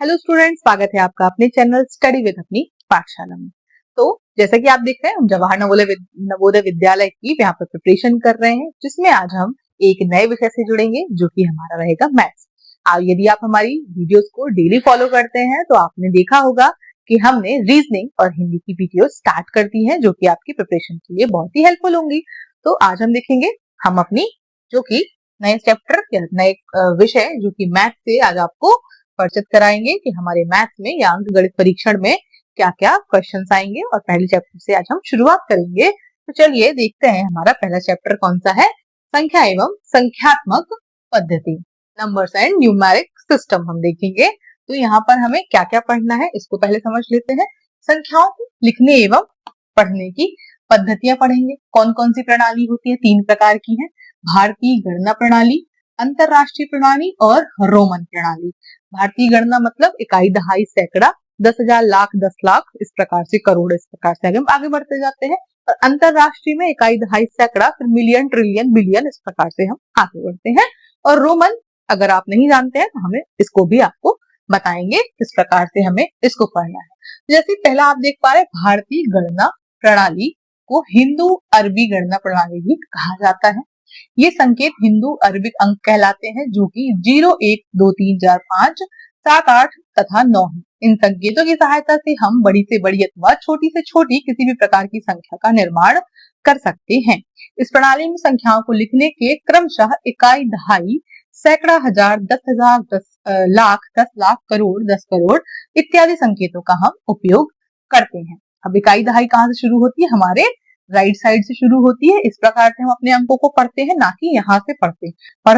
Hello students, स्वागत है आपका अपने चैनल स्टडी विद अपनी पाठशाला में। तो जैसा कि आप देख रहे हैं, हम जवाहर नवोदय विद्यालय की यहाँ पर प्रिपरेशन कर रहे हैं, जिसमें आज हम एक नए विषय से जुड़ेंगे जो कि हमारा रहेगा मैथ्स। यदि आप हमारी वीडियोस को डेली फॉलो करते हैं तो आपने देखा होगा कि हमने रीजनिंग और हिंदी की वीडियो स्टार्ट कर दी है, जो कि आपकी प्रिपरेशन के लिए बहुत ही हेल्पफुल होंगी। तो आज हम देखेंगे हम अपनी जो कि नए चैप्टर या नए विषय जो कि मैथ से आज आपको परिचित कराएंगे कि हमारे मैथ्स में या अंक गणित परीक्षण में क्या क्या क्वेश्चंस आएंगे। और पहले चैप्टर से आज हम शुरुआत करेंगे। तो चलिए देखते हैं हमारा पहला चैप्टर कौन सा है। संख्या एवं संख्यात्मक पद्धति, नंबर्स एंड न्यूमेरिक सिस्टम हम देखेंगे। तो यहाँ पर हमें क्या क्या पढ़ना है इसको पहले समझ लेते हैं। संख्याओं को लिखने एवं पढ़ने की पद्धतियां पढ़ेंगे। कौन कौन सी प्रणाली होती है, 3 प्रकार की है। भारतीय गणना प्रणाली, अंतरराष्ट्रीय प्रणाली और रोमन प्रणाली। भारतीय गणना मतलब इकाई, दहाई, सैकड़ा, 10,000, लाख, 10 लाख, इस प्रकार से करोड़, इस प्रकार से आगे बढ़ते जाते हैं। और अंतरराष्ट्रीय में इकाई, दहाई, सैकड़ा, फिर मिलियन, ट्रिलियन, बिलियन, इस प्रकार से हम आगे बढ़ते हैं। और रोमन अगर आप नहीं जानते हैं तो हमें इसको भी आपको बताएंगे किस प्रकार से हमें इसको पढ़ना है। जैसे पहला आप देख पा रहे हैं, भारतीय गणना प्रणाली को हिंदू अरबी गणना प्रणाली भी कहा जाता है। ये संकेत हिंदू अरबिक अंक कहलाते हैं, जो कि 0, 1, 2, 3, 4, 5, 7, 8 तथा 9 है। इन संकेतों की सहायता से हम बड़ी से बड़ी अथवा छोटी से छोटी किसी भी प्रकार की संख्या का निर्माण कर सकते हैं। इस प्रणाली में संख्याओं को लिखने के क्रमशः इकाई, दहाई, सैकड़ा, हजार, 10,000, 10 लाख, 10 लाख, करोड़, 10 करोड़ इत्यादि संकेतों का हम उपयोग करते हैं। अब इकाई दहाई कहाँ से शुरू होती है, हमारे राइट साइड से शुरू होती है। इस प्रकार से हम अपने अंकों को पढ़ते हैं, ना कि यहाँ से पढ़ते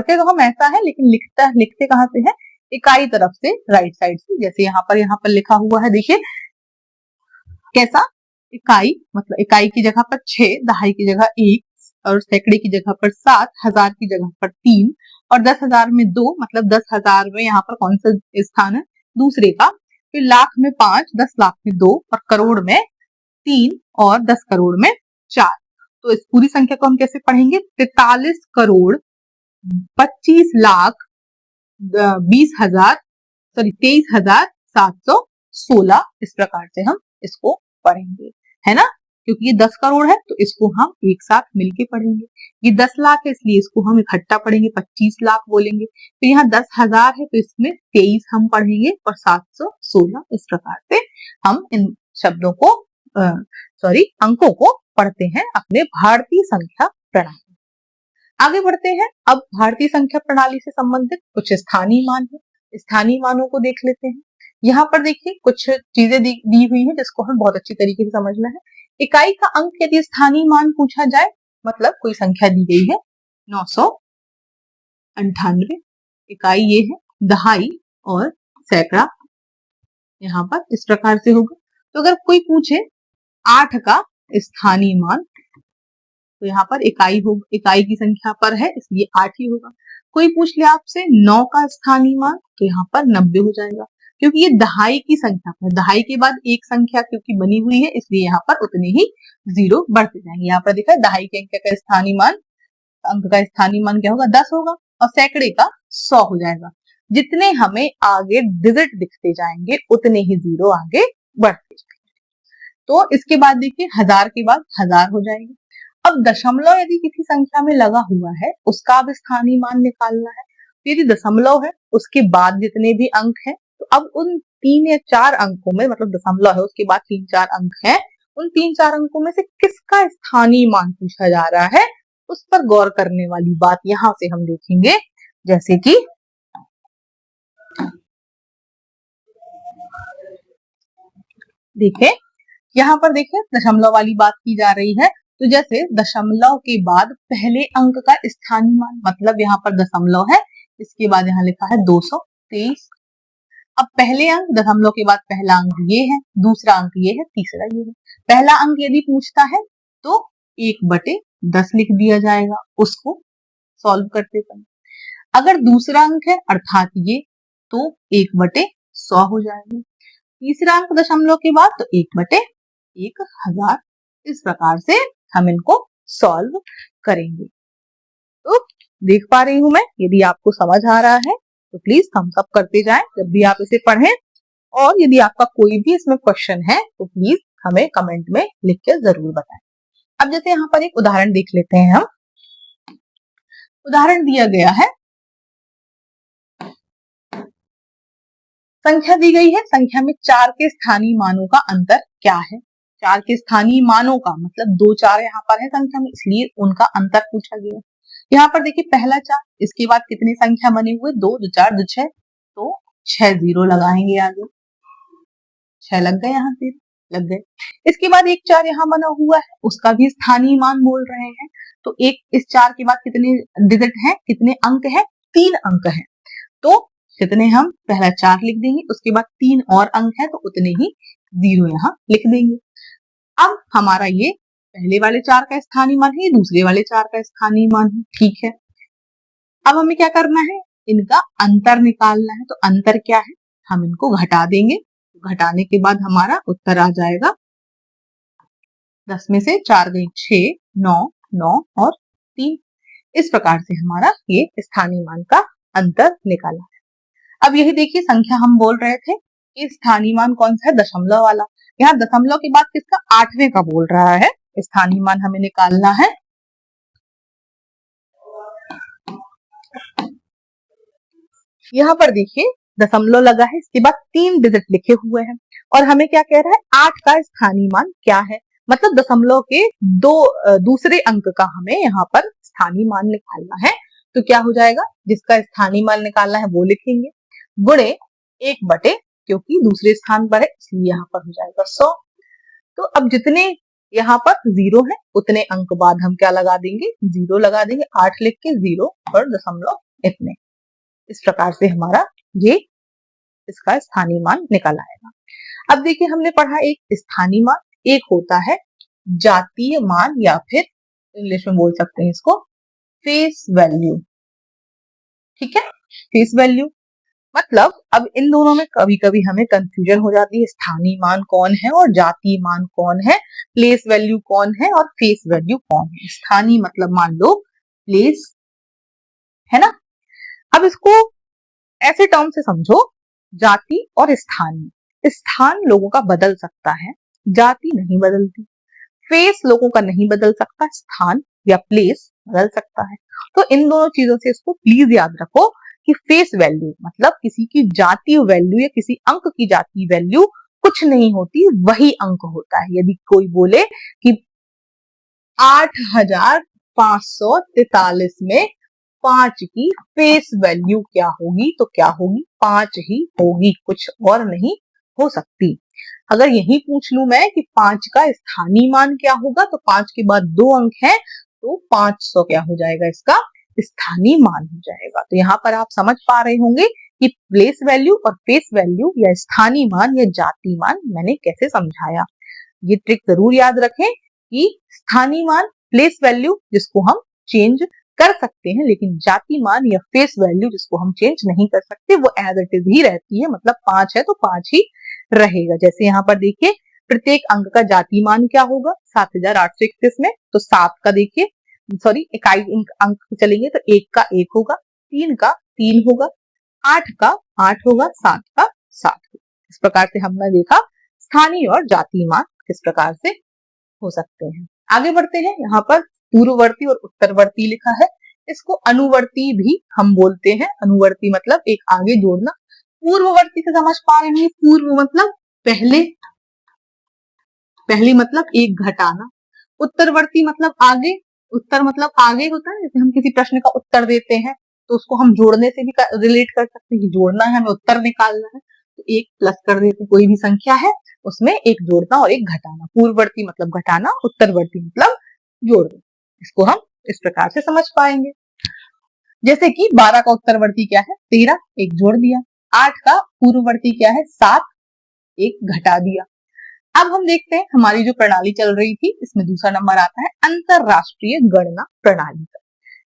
तो हम ऐसा है, लेकिन लिखते कहाँ से है, इकाई तरफ से, राइट साइड से। जैसे यहाँ पर लिखा हुआ है, देखिए कैसा, इकाई मतलब इकाई की जगह पर 6, दहाई की जगह 1 और सैकड़े की जगह पर 7, हजार की जगह पर 3 और 10,000 में 2, मतलब 10,000 में यहाँ पर कौन सा स्थान है, दूसरे का। फिर लाख में 5, 10 लाख में 2 और करोड़ में 3 और 10 करोड़ में 4। तो इस पूरी संख्या को हम कैसे पढ़ेंगे, 43 करोड़ 25 लाख 23,716, इस प्रकार से हम इसको पढ़ेंगे, है ना। क्योंकि ये 10 करोड़ है तो इसको हम एक साथ मिलके पढ़ेंगे। ये 10 लाख है इसलिए इसको हम इकट्ठा पढ़ेंगे, 25 लाख बोलेंगे। फिर यहाँ 10,000 है तो इसमें 23 हम पढ़ेंगे और 716, इस प्रकार से हम इन शब्दों को अंकों को पढ़ते हैं अपने भारतीय संख्या प्रणाली। आगे बढ़ते हैं। अब भारतीय संख्या प्रणाली से संबंधित कुछ स्थानीय मान है, स्थानीय मानों को देख लेते हैं। यहाँ पर देखिए कुछ चीजें दी हुई हैं जिसको हमें बहुत अच्छी तरीके से समझना है। इकाई का अंक यदि स्थानीय मान पूछा जाए, मतलब कोई संख्या दी गई है 998, इकाई ये है, दहाई और सैकड़ा यहाँ पर इस प्रकार से होगा। तो अगर कोई पूछे 8 का स्थानीय मान, तो यहाँ पर इकाई की संख्या पर है इसलिए 8 ही होगा। कोई पूछ ले आपसे 9 का स्थानीय मान, तो यहाँ पर 90 हो जाएगा, क्योंकि ये दहाई की संख्या पर, दहाई के बाद एक संख्या क्योंकि बनी हुई है इसलिए यहाँ पर उतने ही 0 बढ़ते जाएंगे। यहाँ पर देखा दहाई के अंक का स्थानीय मान, क्या होगा, 10 होगा और सैकड़े का 100 हो जाएगा। जितने हमें आगे डिजिट दिखते जाएंगे उतने ही 0 आगे बढ़ते जाएंगे। तो इसके बाद देखिए हजार के बाद 1000 हो जाएगी। अब दशमलव यदि किसी संख्या में लगा हुआ है उसका अब स्थानीय मान निकालना है। तो यदि दशमलव है उसके बाद जितने भी अंक हैं, तो अब उन 3 या 4 अंकों में, मतलब दशमलव है उसके बाद 3-4 अंक हैं, उन 3-4 अंकों में से किसका स्थानीय मान पूछा जा रहा है, उस पर गौर करने वाली बात यहाँ से हम देखेंगे। जैसे कि देखिए यहाँ पर देखिए दशमलव वाली बात की जा रही है। तो जैसे दशमलव के बाद पहले अंक का स्थानीय मान, मतलब यहाँ पर दशमलव है, इसके बाद यहाँ लिखा है 223। अब पहले अंक, दशमलव के बाद पहला अंक ये है, दूसरा अंक ये है, तीसरा ये है। पहला अंक यदि पूछता है तो 1/10 लिख दिया जाएगा उसको सॉल्व करते समय। अगर दूसरा अंक है अर्थात ये, तो 1/100 हो जाएगा। तीसरा अंक दशमलव के बाद तो 1/1000, इस प्रकार से हम इनको सॉल्व करेंगे। तो देख पा रही हूं मैं, यदि आपको समझ आ रहा है तो प्लीज थम्स अप करते जाएं। जब भी आप इसे पढ़ें और यदि आपका कोई भी इसमें क्वेश्चन है तो प्लीज हमें कमेंट में लिख के जरूर बताएं। अब जैसे यहाँ पर एक उदाहरण देख लेते हैं हम। उदाहरण दिया गया है, संख्या दी गई है, संख्या में 4 के स्थानीय मानों का अंतर क्या है। 4 के स्थानीय मानों का मतलब 2 4 यहाँ पर है संख्या में, इसलिए उनका अंतर पूछा गया। यहाँ पर देखिए पहला 4, इसके बाद कितनी संख्या बनी हुई, 2 2 4 2 6, तो 6 0 लगाएंगे आगे, 6 लग गए, यहाँ 0 लग गए। इसके बाद एक 4 यहाँ बना हुआ है, उसका भी स्थानीय मान बोल रहे हैं, तो एक इस 4 के बाद कितने डिजिट हैं, कितने अंक हैं, 3 अंक हैं, तो कितने हम पहला 4 लिख देंगे, उसके बाद 3 और अंक है तो उतने ही 0 यहाँ लिख देंगे। अब हमारा ये पहले वाले 4 का स्थानीय मान है, ये दूसरे वाले 4 का स्थानीय मान है, ठीक है। अब हमें क्या करना है, इनका अंतर निकालना है, तो अंतर क्या है, हम इनको घटा देंगे, घटाने के बाद हमारा उत्तर आ जाएगा 10 में से 4 गई 6, 9 9 और 3। इस प्रकार से हमारा ये स्थानीय मान का अंतर निकाला। अब यही देखिए संख्या हम बोल रहे थे कि स्थानीय मान कौन सा है, दशमलव वाला। यहाँ दशमलव के बाद किसका, 8वें का बोल रहा है, स्थानीय मान हमें निकालना है। यहाँ पर देखिए दशमलव लगा है, इसके बाद 3 डिजिट लिखे हुए हैं और हमें क्या कह रहा है, 8 का स्थानीय मान क्या है, मतलब दशमलव के दूसरे अंक का हमें यहाँ पर स्थानीय मान निकालना है। तो क्या हो जाएगा, जिसका स्थानीय मान निकालना है वो लिखेंगे, गुणे 1/, क्योंकि दूसरे स्थान पर है इसलिए यहाँ पर हो जाएगा 100। तो अब जितने यहाँ पर 0 है उतने अंक बाद हम क्या लगा देंगे, 0 लगा देंगे, 8 लिख के 0 और दशमलव इतने। इस प्रकार से हमारा ये इसका स्थानीय मान निकल आएगा। अब देखिए हमने पढ़ा एक स्थानीय मान, एक होता है जातीय मान या फिर इंग्लिश में बोल सकते हैं इसको फेस वैल्यू, ठीक है। फेस वैल्यू मतलब अब इन दोनों में कभी कभी हमें कंफ्यूजन हो जाती है, स्थानीय मान कौन है और जातीय मान कौन है, प्लेस वैल्यू कौन है और फेस वैल्यू कौन है। स्थानीय मतलब मान लो प्लेस है ना। अब इसको ऐसे टर्म से समझो, जाति और स्थानीय। स्थान लोगों का बदल सकता है, जाति नहीं बदलती। फेस लोगों का नहीं बदल सकता, स्थान या प्लेस बदल सकता है। तो इन दोनों चीजों से इसको प्लीज याद रखो कि फेस वैल्यू मतलब किसी की जातीय वैल्यू या किसी अंक की जातीय वैल्यू कुछ नहीं होती, वही अंक होता है। यदि कोई बोले कि 8543 में 5 की फेस वैल्यू क्या होगी, तो क्या होगी, 5 ही होगी, कुछ और नहीं हो सकती। अगर यही पूछ लूं मैं कि 5 का स्थानीय मान क्या होगा, तो 5 के बाद 2 अंक है तो 500 क्या हो जाएगा, इसका स्थानीय मान हो जाएगा। तो यहाँ पर आप समझ पा रहे होंगे कि प्लेस वैल्यू और फेस वैल्यू या स्थानीय मान या जातीय मान मैंने कैसे समझाया। ये ट्रिक जरूर याद रखें कि स्थानीय मान प्लेस वैल्यू जिसको हम चेंज कर सकते हैं, लेकिन जाति मान या फेस वैल्यू जिसको हम चेंज नहीं कर सकते वो एज इट इज ही रहती है, मतलब 5 है तो 5 ही रहेगा। जैसे यहाँ पर देखिए प्रत्येक अंक का जाति मान क्या होगा 7831 में, तो 7 का देखिए सॉरी इकाई अंक चलेंगे तो 1 का 1 होगा, 3 का 3 होगा, 8 का 8 होगा, 7 का 7 होगा। इस प्रकार से हमने देखा स्थानीय और जातीय मान किस प्रकार से हो सकते हैं। आगे बढ़ते हैं, यहाँ पर पूर्ववर्ती और उत्तरवर्ती लिखा है, इसको अनुवर्ती भी हम बोलते हैं। अनुवर्ती मतलब एक आगे जोड़ना। पूर्ववर्ती से समझ पा रहे हैं, पूर्व मतलब पहले, पहली मतलब एक घटाना, उत्तरवर्ती मतलब आगे, उत्तर मतलब आगे होता है। जैसे हम किसी प्रश्न का उत्तर देते हैं तो उसको हम जोड़ने से भी रिलेट कर सकते हैं कि जोड़ना है, हमें उत्तर निकालना है तो एक प्लस कर देते हैं, कोई भी संख्या है उसमें एक जोड़ना और एक घटाना। पूर्ववर्ती मतलब घटाना, उत्तरवर्ती मतलब जोड़ना। इसको हम इस प्रकार से समझ पाएंगे। जैसे कि 12 का उत्तरवर्ती क्या है 13, एक जोड़ दिया। 8 का पूर्ववर्ती क्या है 7, एक घटा दिया। अब हम देखते हैं हमारी जो प्रणाली चल रही थी इसमें दूसरा नंबर आता है अंतरराष्ट्रीय गणना प्रणाली का,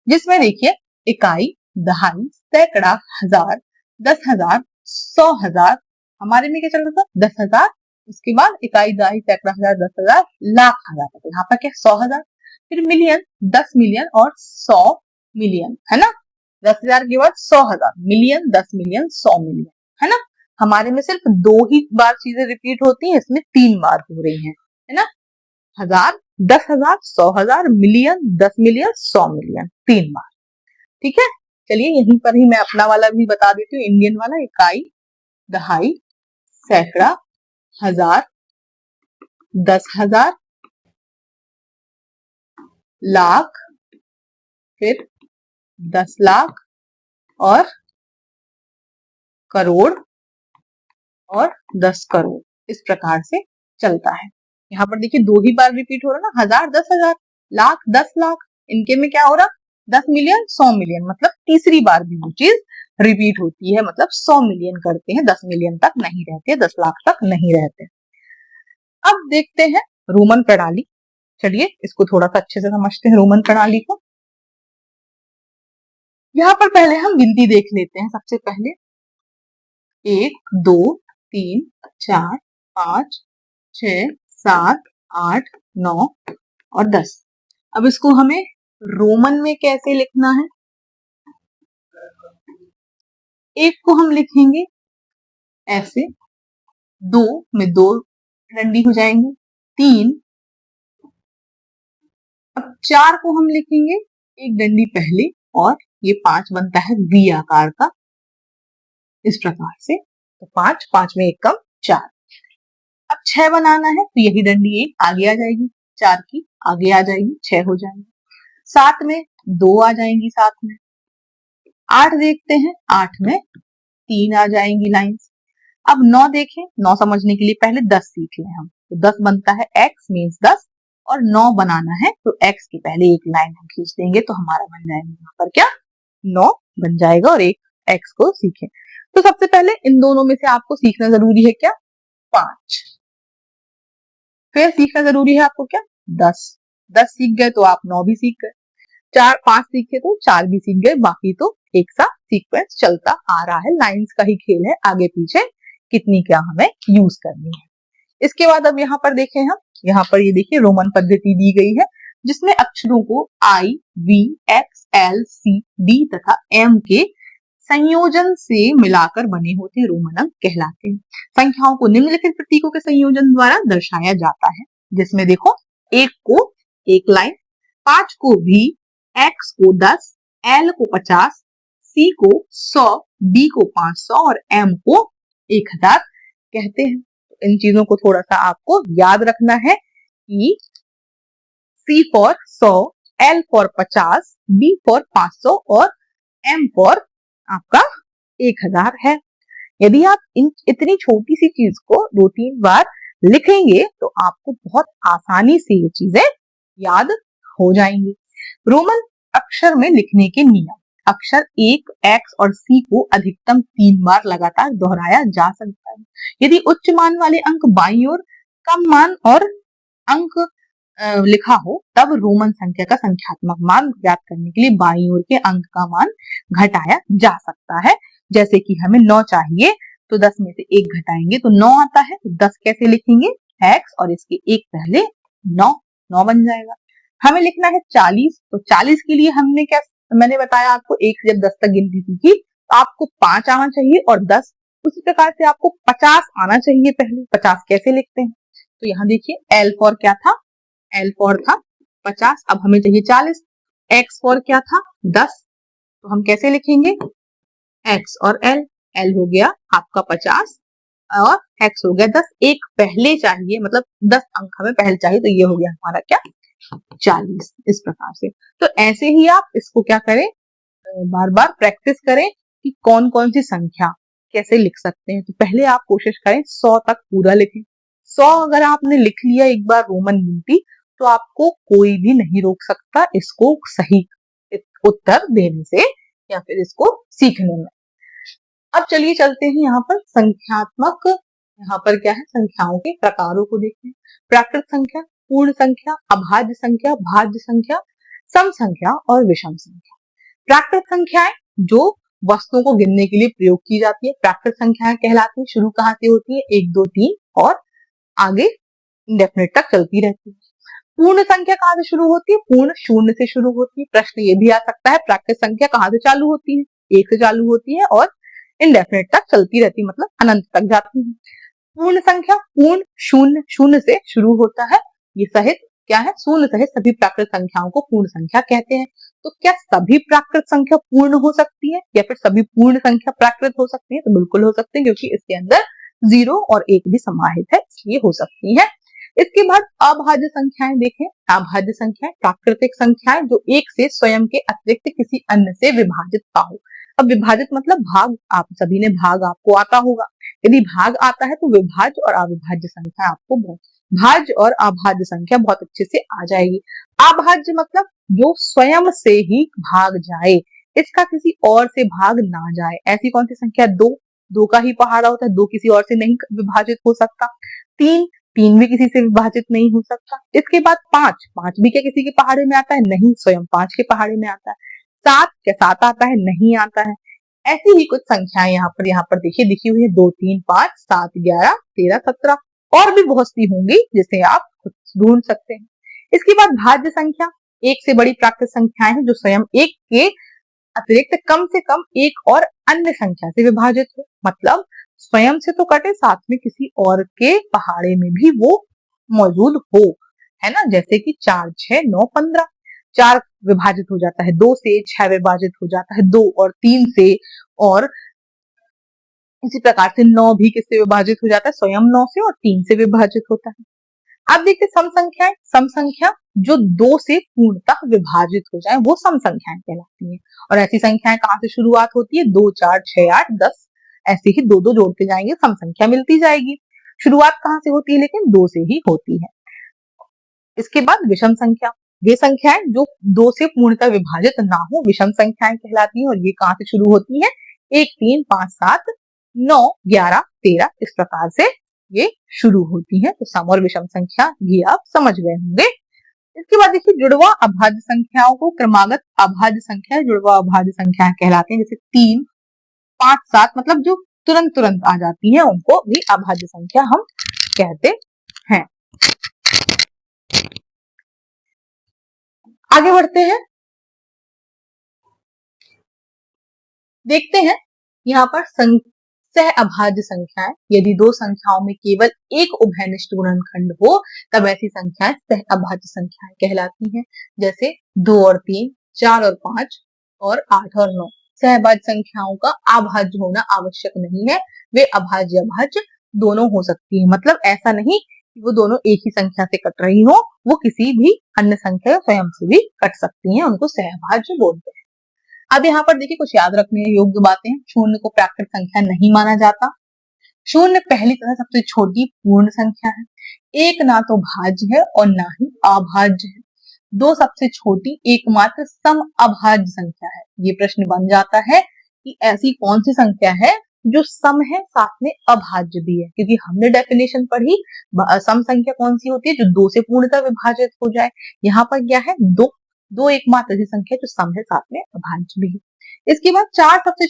जिसमें देखिए इकाई, दहाई, सैकड़ा, हजार, 10,000, 100,000, हमारे में क्या चल रहा था 10,000, उसके बाद इकाई, दहाई, सैकड़ा, हजार, 10,000, लाख, हजार, यहाँ पर क्या 100,000, फिर मिलियन, 10 मिलियन और 100 मिलियन, है ना। 10,000 के बाद 100,000, मिलियन, 10 मिलियन, 100 मिलियन, है ना। हमारे में सिर्फ 2 ही बार चीजें रिपीट होती हैं, इसमें 3 बार हो रही हैं, है ना। 1000, 10,000, 100,000, मिलियन, 10 मिलियन, 100 मिलियन, 3 बार। ठीक है, चलिए यहीं पर ही मैं अपना वाला भी बता देती हूँ, इंडियन वाला। इकाई, दहाई, सैकड़ा, हजार, 10,000, लाख, फिर 10 लाख और करोड़ और 10 करोड़, इस प्रकार से चलता है। यहाँ पर देखिए 2 ही बार रिपीट हो रहा है ना, 1000, 10,000, लाख, 10 लाख। इनके में क्या हो रहा, 10 मिलियन, 100 मिलियन, मतलब तीसरी बार भी वो चीज रिपीट होती है, मतलब 100 मिलियन करते हैं, 10 मिलियन तक नहीं रहते, 10 लाख तक नहीं रहते। अब देखते हैं रोमन प्रणाली। चलिए इसको थोड़ा सा अच्छे से समझते हैं, रोमन प्रणाली को। यहाँ पर पहले हम गिनती देख लेते हैं। सबसे पहले 1, 2, 3, 4, 5, 6, 7, 8, 9 और 10। अब इसको हमें रोमन में कैसे लिखना है। 1 को हम लिखेंगे ऐसे, 2 में 2 डंडी हो जाएंगी, 3। अब 4 को हम लिखेंगे एक डंडी पहले, और ये 5 बनता है वी आकार का, इस प्रकार से। तो 5, 5 में 1 कम, 4। अब 6 बनाना है तो यही डंडी 1 आगे आ जाएगी, 4 की आगे आ जाएगी, 6 हो जाएंगे। 7 में 2 आ जाएंगी साथ में। 8 देखते हैं, 8 में 3 आ जाएंगी लाइन्स। अब 9 देखें, 9 समझने के लिए पहले 10 सीख लें हम। तो 10 बनता है x मीन्स 10, और 9 बनाना है तो x की पहले एक लाइन हम खींच देंगे, तो हमारा बन जाएगा यहाँ पर क्या, 9 बन जाएगा, और एक x को सीखें। तो सबसे पहले इन दोनों में से आपको सीखना जरूरी है क्या, 5। फिर सीखना जरूरी है आपको क्या, 10। 10 सीख गए तो आप 9 भी सीख गए, 4, 5 सीखे तो 4 भी सीख गए, बाकी तो एक साथ सीक्वेंस चलता आ रहा है। लाइंस का ही खेल है, आगे पीछे कितनी क्या हमें यूज करनी है। इसके बाद अब यहाँ पर देखें हम, यहाँ पर ये देखिए रोमन पद्धति दी गई है, जिसमें अक्षरों को I, V, X, L, C, D तथा M के संयोजन से मिलाकर बने होते रोमन अंक कहलाते हैं। संख्याओं को निम्नलिखित प्रतीकों के संयोजन द्वारा दर्शाया जाता है, जिसमें देखो 1 को 1 लाइन, 5 को V, X को 10, L को 50, C को 100, D को 500 और M को 1000 कहते हैं। इन चीजों को थोड़ा सा आपको याद रखना है कि C for 100, L for 50, D for 500 और M फॉर आपका 1000 है। यदि आप इतनी छोटी सी चीज को 2-3 बार लिखेंगे तो आपको बहुत आसानी से ये चीजें याद हो जाएंगी। रोमन अक्षर में लिखने के नियम। अक्षर 1, X और C को अधिकतम 3 बार लगातार दोहराया जा सकता है। यदि उच्च मान वाले अंक बाईं ओर, कम मान और अंक लिखा हो, तब रोमन संख्या का संख्यात्मक मान ज्ञात करने के लिए बाईं ओर के अंक का मान घटाया जा सकता है। जैसे कि हमें 9 चाहिए तो 10 में से 1 घटाएंगे तो 9 आता है, तो 10 कैसे लिखेंगे, x और इसके 1 पहले 9, 9 बन जाएगा। हमें लिखना है 40, तो 40 के लिए हमने क्या, मैंने बताया आपको 1 से जब 10 तक गिनती सीखी तो आपको 5 आना चाहिए और 10, उसी प्रकार से आपको 50 आना चाहिए पहले। 50 कैसे लिखते हैं, तो यहाँ देखिए L फॉर क्या था, L फॉर था 50, अब हमें चाहिए 40। X फॉर क्या था, 10, तो हम कैसे लिखेंगे, X और L, L हो गया आपका 50 और X हो गया 10, एक पहले चाहिए, मतलब 10 अंक हमें पहले चाहिए, तो ये हो गया हमारा क्या, 40, इस प्रकार से। तो ऐसे ही आप इसको क्या करें, बार बार प्रैक्टिस करें कि कौन कौन सी संख्या कैसे लिख सकते हैं। तो पहले आप कोशिश करें 100 तक पूरा लिखें। 100 अगर आपने लिख लिया एक बार रोमन गिनती, तो आपको कोई भी नहीं रोक सकता इसको सही उत्तर देने से या फिर इसको सीखने में। अब चलिए चलते हैं यहाँ पर संख्यात्मक, यहाँ पर क्या है, संख्याओं के प्रकारों को देखते हैं। प्राकृत संख्या, पूर्ण संख्या, अभाज्य संख्या, भाज्य संख्या, सम संख्या और विषम संख्या। प्राकृत संख्याएं जो वस्तुओं को गिनने के लिए प्रयोग की जाती है, प्राकृत संख्याएं कहलाती है। शुरू कहाँ से होती है, 1, 2, 3 और आगे इंडेफिनिट तक चलती रहती है। पूर्ण संख्या कहाँ से शुरू होती है, पूर्ण शून्य से शुरू होती है। प्रश्न ये भी आ सकता है प्राकृत संख्या कहाँ से चालू होती है, 1 से चालू होती है और इंडेफिनिट तक चलती रहती, मतलब अनंत तक जाती है। पूर्ण संख्या, पूर्ण शून्य, शून्य से शुरू होता है, ये सहित क्या है, शून्य सहित सभी प्राकृत संख्याओं को पूर्ण संख्या कहते हैं। तो क्या सभी प्राकृत संख्या पूर्ण हो सकती है या फिर सभी पूर्ण संख्या प्राकृत हो सकती है? तो बिल्कुल हो सकते हैं, क्योंकि इसके अंदर 0 और 1 भी समाहित है, इसलिए हो सकती है। इसके बाद अभाज्य संख्याएं देखें। अभाज्य संख्याएं प्राकृतिक संख्याएं जो एक से स्वयं के अतिरिक्त किसी अन्य से विभाजित ना हो। अब विभाजित मतलब भाग, आप सभी ने भाग आपको आता होगा, यदि भाग आता है तो विभाज्य और अविभाज्य संख्या आपको भाज्य और अभाज्य संख्या बहुत अच्छे से आ जाएगी। अभाज्य मतलब जो स्वयं से ही भाग जाए, इसका किसी और से भाग ना जाए। ऐसी कौन सी संख्या? दो का ही पहाड़ा होता है, दो किसी और से नहीं विभाजित हो सकता। तीन भी किसी से विभाजित नहीं हो सकता। इसके बाद पांच भी क्या किसी के पहाड़े में आता है? नहीं, स्वयं 5 के पहाड़े में आता है। क्या सात आता है? नहीं आता है। ऐसी ही कुछ संख्याएं यहाँ पर देखिए लिखी हुई है, 2, 3, 5, 7, 11, 13, 17 और भी बहुत सी होंगी जिसे आप खुद ढूंढ सकते हैं। इसके बाद भाज्य संख्या, एक से बड़ी प्राकृत संख्याएं हैं जो स्वयं एक के अतिरिक्त कम से कम एक और अन्य संख्या से विभाजित हो, मतलब स्वयं से तो कटे, साथ में किसी और के पहाड़े में भी वो मौजूद हो, है ना। जैसे कि 4, 6, 9, 15, 4 विभाजित हो जाता है 2 से, 6 विभाजित हो जाता है 2 और 3 से, और इसी प्रकार से 9 भी किससे विभाजित हो जाता है? स्वयं 9 से, और 3 से विभाजित होता है। अब देखते सम संख्याएं। सम संख्या जो 2 से पूर्णतः विभाजित हो जाए वो सम संख्याएं कहलाती हैं। और ऐसी संख्याएं कहां से शुरुआत होती है? 2, 4, 6, 8, 10, ऐसे ही 2 जोड़ते जाएंगे, सम संख्या मिलती जाएगी। शुरुआत कहां से होती है? लेकिन 2 से ही होती है। इसके बाद विषम संख्या, वे संख्याएं जो 2 से पूर्णतः विभाजित ना हो, विषम संख्याएं कहलाती हैं। और ये कहां से शुरू होती है? 1, 3, 5, 7, 9, 11, 13, इस प्रकार से ये शुरू होती है। तो सम और विषम संख्या ये आप समझ गए होंगे। इसके बाद देखिए जुड़वा अभाज्य संख्याओं को क्रमागत अभाज्य संख्या, जुड़वा अभाज्य संख्या कहलाते हैं। जैसे 3, 5, 7 मतलब जो तुरंत तुरंत आ जाती है उनको भी अभाज्य संख्या हम कहते हैं। आगे बढ़ते हैं, देखते हैं यहाँ पर सह अभाज्य संख्याएं। यदि दो संख्याओं में केवल एक उभयनिष्ठ गुणनखंड हो तब ऐसी संख्याएं सह अभाज्य संख्याएं कहलाती हैं। जैसे 2 और 3, 4 और 5 और 8 और 9। सहभाज्य संख्याओं का अभाज्य होना आवश्यक नहीं है, वे अभाज्य अभाज्य दोनों हो सकती है। मतलब ऐसा नहीं कि वो दोनों एक ही संख्या से कट रही हो, वो किसी भी अन्य संख्या स्वयं से भी कट सकती हैं, उनको सहभाज्य बोलते हैं। अब यहाँ पर देखिए कुछ याद रखने योग्य बातें। शून्य को प्राकृत संख्या नहीं माना जाता। शून्य पहली तथा सबसे छोटी पूर्ण संख्या है। एक ना तो भाज्य है और ना ही अभाज्य है। 2 सबसे छोटी एकमात्र सम अभाज्य संख्या है। ये प्रश्न बन जाता है कि ऐसी कौन सी संख्या है जो सम है साथ में अभाज्य भी है, क्योंकि हमने डेफिनेशन पढ़ी सम संख्या कौन सी होती है? जो 2 से पूर्णतः विभाजित हो जाए। यहाँ पर क्या है? दो एकमात्र ऐसी संख्या जो सम है साथ में अभाज्य भी है। इसके बाद 4 सबसे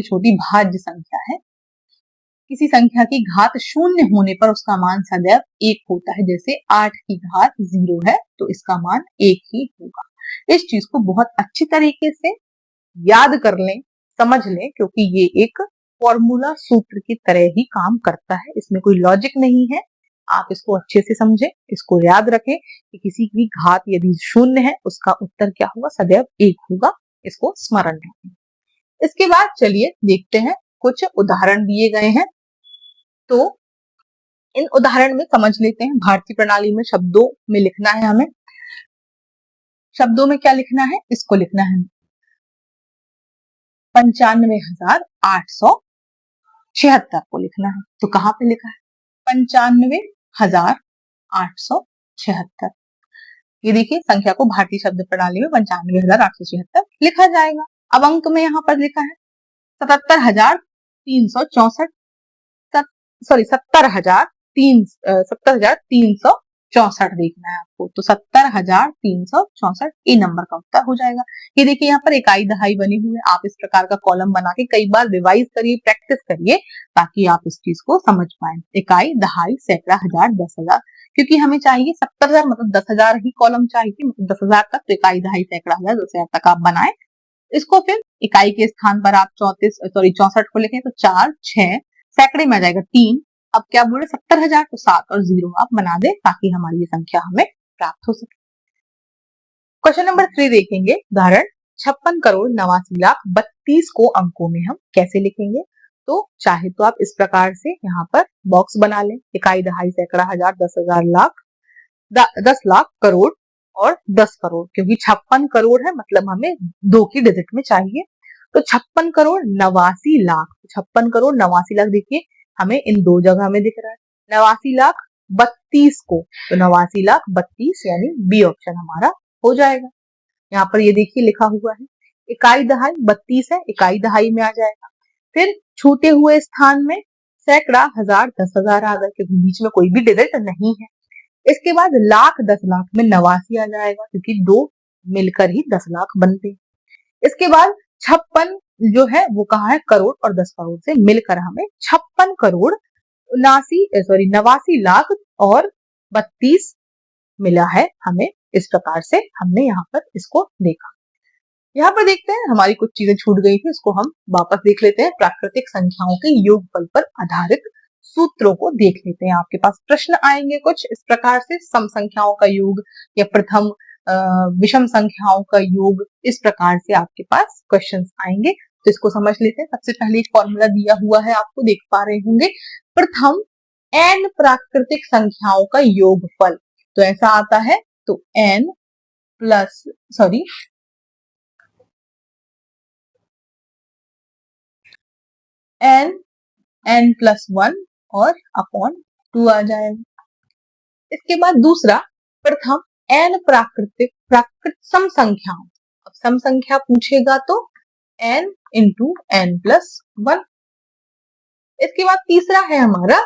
छोटी भाज्य संख्या है। किसी संख्या की घात शून्य होने पर उसका मान सदैव 1 होता है। जैसे 8 की घात 0 है तो इसका मान 1 ही होगा। इस चीज को बहुत अच्छी तरीके से याद कर लें, समझ लें, क्योंकि ये एक फॉर्मूला सूत्र की तरह ही काम करता है, इसमें कोई लॉजिक नहीं है। आप इसको अच्छे से समझें, इसको याद रखें कि किसी की घात यदि शून्य है उसका उत्तर क्या होगा? सदैव 1 होगा। इसको स्मरण रखें। इसके बाद चलिए देखते हैं, कुछ उदाहरण दिए गए हैं तो इन उदाहरण में समझ लेते हैं। भारतीय प्रणाली में शब्दों में लिखना है हमें। शब्दों में क्या लिखना है? इसको लिखना है 95,876 को लिखना है। तो कहां पे लिखा है? 95,876। ये देखिए संख्या को भारतीय शब्द प्रणाली में 95,876 लिखा जाएगा। अब अंक में यहाँ पर लिखा है 70,364, 70,364 देखना है आपको। तो 70,364 ए नंबर का उत्तर हो जाएगा। ये देखिए यहाँ पर इकाई दहाई बनी हुई है। आप इस प्रकार का कॉलम बना के कई बार रिवाइज करिए, प्रैक्टिस करिए, ताकि आप इस चीज को समझ पाए। इकाई, दहाई, सैकड़ा, हजार, 10,000, क्योंकि हमें चाहिए 70,000 मतलब 10,000 ही कॉलम चाहिए, मतलब 10,000 तक। तो इकाई, दहाई, सैकड़ा, हजार, 10,000 तक आप बनाए। इसको फिर इकाई के स्थान पर आप 64 को लिखें तो 4, 6, सैकड़े में आ जाएगा 3। अब क्या बोले 70,000 तो 7 और 0 आप बना दे ताकि हमारी ये संख्या हमें प्राप्त हो सके। क्वेश्चन नंबर 3 देखेंगे, उदाहरण 56,89,32 को अंकों में हम कैसे लिखेंगे। तो चाहे तो आप इस प्रकार से यहाँ पर बॉक्स बना लें, इकाई, दहाई, सैकड़ा, हजार, 10,000, लाख, 10 लाख, करोड़ और 10 करोड़, क्योंकि 56 करोड़ है मतलब हमें 2 की डिजिट में चाहिए। तो 56 करोड़ 89 लाख, 56 करोड़ 89 लाख देखिए हमें इन दो जगह में दिख रहा है। 89 लाख 32 को, तो 89 लाख 32 यानी बी ऑप्शन हमारा हो जाएगा। यहाँ पर ये देखिए लिखा हुआ है, इकाई दहाई 32 है, इकाई दहाई में आ जाएगा। फिर छूटे हुए स्थान में सैकड़ा, हजार, 10,000 आ गए क्योंकि बीच में कोई भी डिजिट नहीं है। इसके बाद लाख, 10 लाख में 89 आ जाएगा क्योंकि दो मिलकर ही 10 लाख बनते हैं। इसके बाद 56 जो है वो कहा है करोड़ और 10 करोड़ से मिलकर हमें 56 करोड़ 89 लाख और 32 मिला है हमें। इस प्रकार से हमने यहाँ पर इसको देखा। यहाँ पर देखते हैं हमारी कुछ चीजें छूट गई थी, इसको हम वापस देख लेते हैं। प्राकृतिक संख्याओं के योगफल पर आधारित सूत्रों को देख लेते हैं। आपके पास प्रश्न आएंगे कुछ इस प्रकार से, सम संख्याओं का योग या प्रथम विषम संख्याओं का योग, इस प्रकार से आपके पास क्वेश्चंस आएंगे। तो इसको समझ लेते हैं। सबसे पहले एक फॉर्मूला दिया हुआ है, आपको देख पा रहे होंगे, प्रथम n प्राकृतिक संख्याओं का योगफल। तो ऐसा आता है, तो n प्लस 1 और अपॉन 2 आ जाएगा। इसके बाद दूसरा, प्रथम n प्राकृत सम संख्याओं। अब सम संख्या पूछेगा तो n इंटू n प्लस 1। इसके बाद तीसरा है हमारा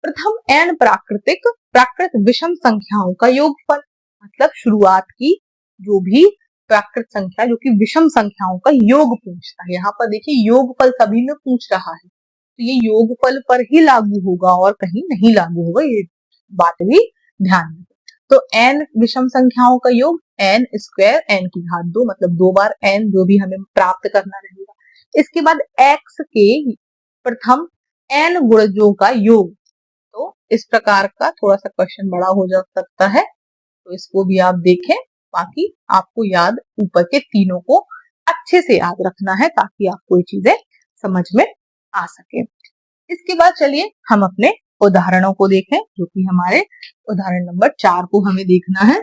प्रथम n प्राकृत विषम संख्याओं का योगफल, मतलब शुरुआत की जो भी प्राकृत संख्या जो कि विषम संख्याओं का योग पूछता है। यहाँ पर देखिए योगफल सभी में पूछ रहा है, तो ये योगफल पर ही लागू होगा और कहीं नहीं लागू होगा, ये बात भी ध्यान में। तो n विषम संख्याओं का योग n स्क्वायर n की घात 2, मतलब 2 बार n जो भी हमें प्राप्त करना रहेगा। इसके बाद x के प्रथम n गुणजों का योग। तो इस प्रकार का थोड़ा सा क्वेश्चन बड़ा हो जा सकता है, तो इसको भी आप देखें। बाकी आपको याद ऊपर के तीनों को अच्छे से याद रखना है ताकि आपको ये चीजें समझ में आ सके। इसके बाद चलिए हम अपने उदाहरणों को देखें, जो कि हमारे उदाहरण नंबर 4 को हमें देखना है।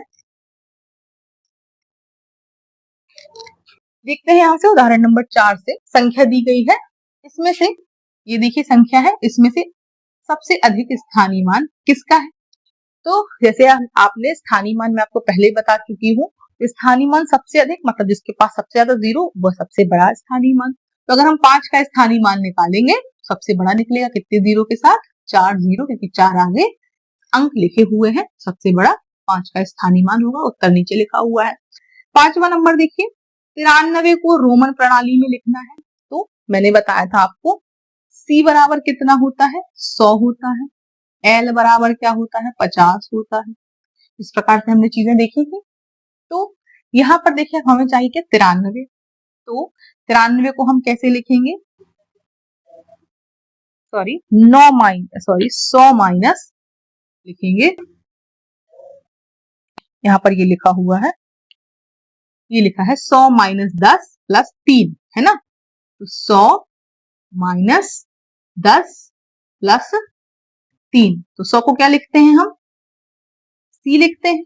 देखते हैं यहाँ से उदाहरण नंबर 4 से संख्या दी गई है, इसमें से ये देखिए संख्या है, इसमें से सबसे अधिक स्थानीय मान किसका है। तो जैसे आपने स्थानीय मान मैं आपको पहले बता चुकी हूँ, स्थानीय मान सबसे अधिक मतलब जिसके पास सबसे ज्यादा जीरो वह सबसे बड़ा स्थानीय मान। तो अगर हम 5 का स्थानीय मान निकालेंगे, सबसे बड़ा निकलेगा कितने जीरो के साथ, 4 जीरो, क्योंकि 4 आगे अंक लिखे हुए हैं, सबसे बड़ा 5 का स्थानीय मान होगा। उत्तर नीचे लिखा हुआ है। 5वां नंबर देखिए, 93 को रोमन प्रणाली में लिखना है। तो मैंने बताया था आपको C बराबर कितना होता है, 100 होता है। L बराबर क्या होता है, 50 होता है। इस प्रकार से हमने चीजें देखी थी। तो यहाँ पर देखिए हमें चाहिए क्या, 93। तो 93 को हम कैसे लिखेंगे, 100 माइनस लिखेंगे। यहाँ पर ये लिखा हुआ है, ये लिखा है 100 माइनस 10 प्लस 3, है ना। तो 100 माइनस 10 प्लस 3, तो 100 को क्या लिखते हैं हम, C लिखते हैं।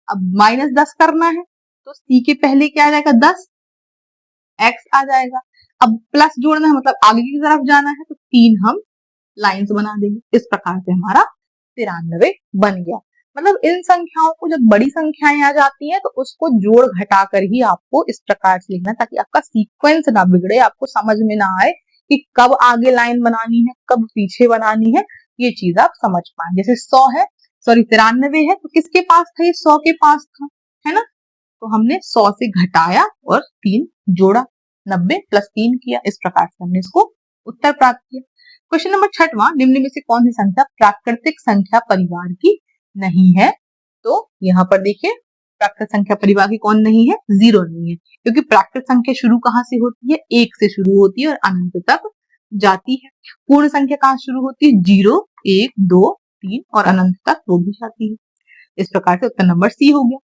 अब माइनस 10 करना है तो C के पहले क्या आ जाएगा, 10, X आ जाएगा। अब प्लस जोड़ना है मतलब आगे की तरफ जाना है, तो 3 हम लाइंस बना देंगे। इस प्रकार से हमारा 93 बन गया। मतलब इन संख्याओं को जब बड़ी संख्याएं आ जाती हैं तो उसको जोड़ घटा कर ही आपको इस प्रकार से लिखना, ताकि आपका सीक्वेंस ना बिगड़े, आपको समझ में ना आए कि कब आगे लाइन बनानी है कब पीछे बनानी है, ये चीज आप समझ पाए। जैसे 100 है, 93 है, तो किसके पास था, ये 100 के पास था, है ना। तो हमने 100 से घटाया और 3 जोड़ा, 90 प्लस 3 किया। इस प्रकार से हमने इसको उत्तर प्राप्त किया। क्वेश्चन नंबर 6वां, निम्न में से कौन सी संख्या प्राकृतिक संख्या परिवार की नहीं है। तो यहाँ पर देखिए प्राकृत संख्या परिवार की कौन नहीं है? 0 नहीं है, क्योंकि प्राकृत संख्या शुरू कहाँ से होती है? 1 से शुरू होती है और अनंत तक जाती है। पूर्ण संख्या कहाँ शुरू होती है? 0, 1, 2, 3 और अनंत तक वो भी जाती है। इस प्रकार से उत्तर नंबर सी हो गया।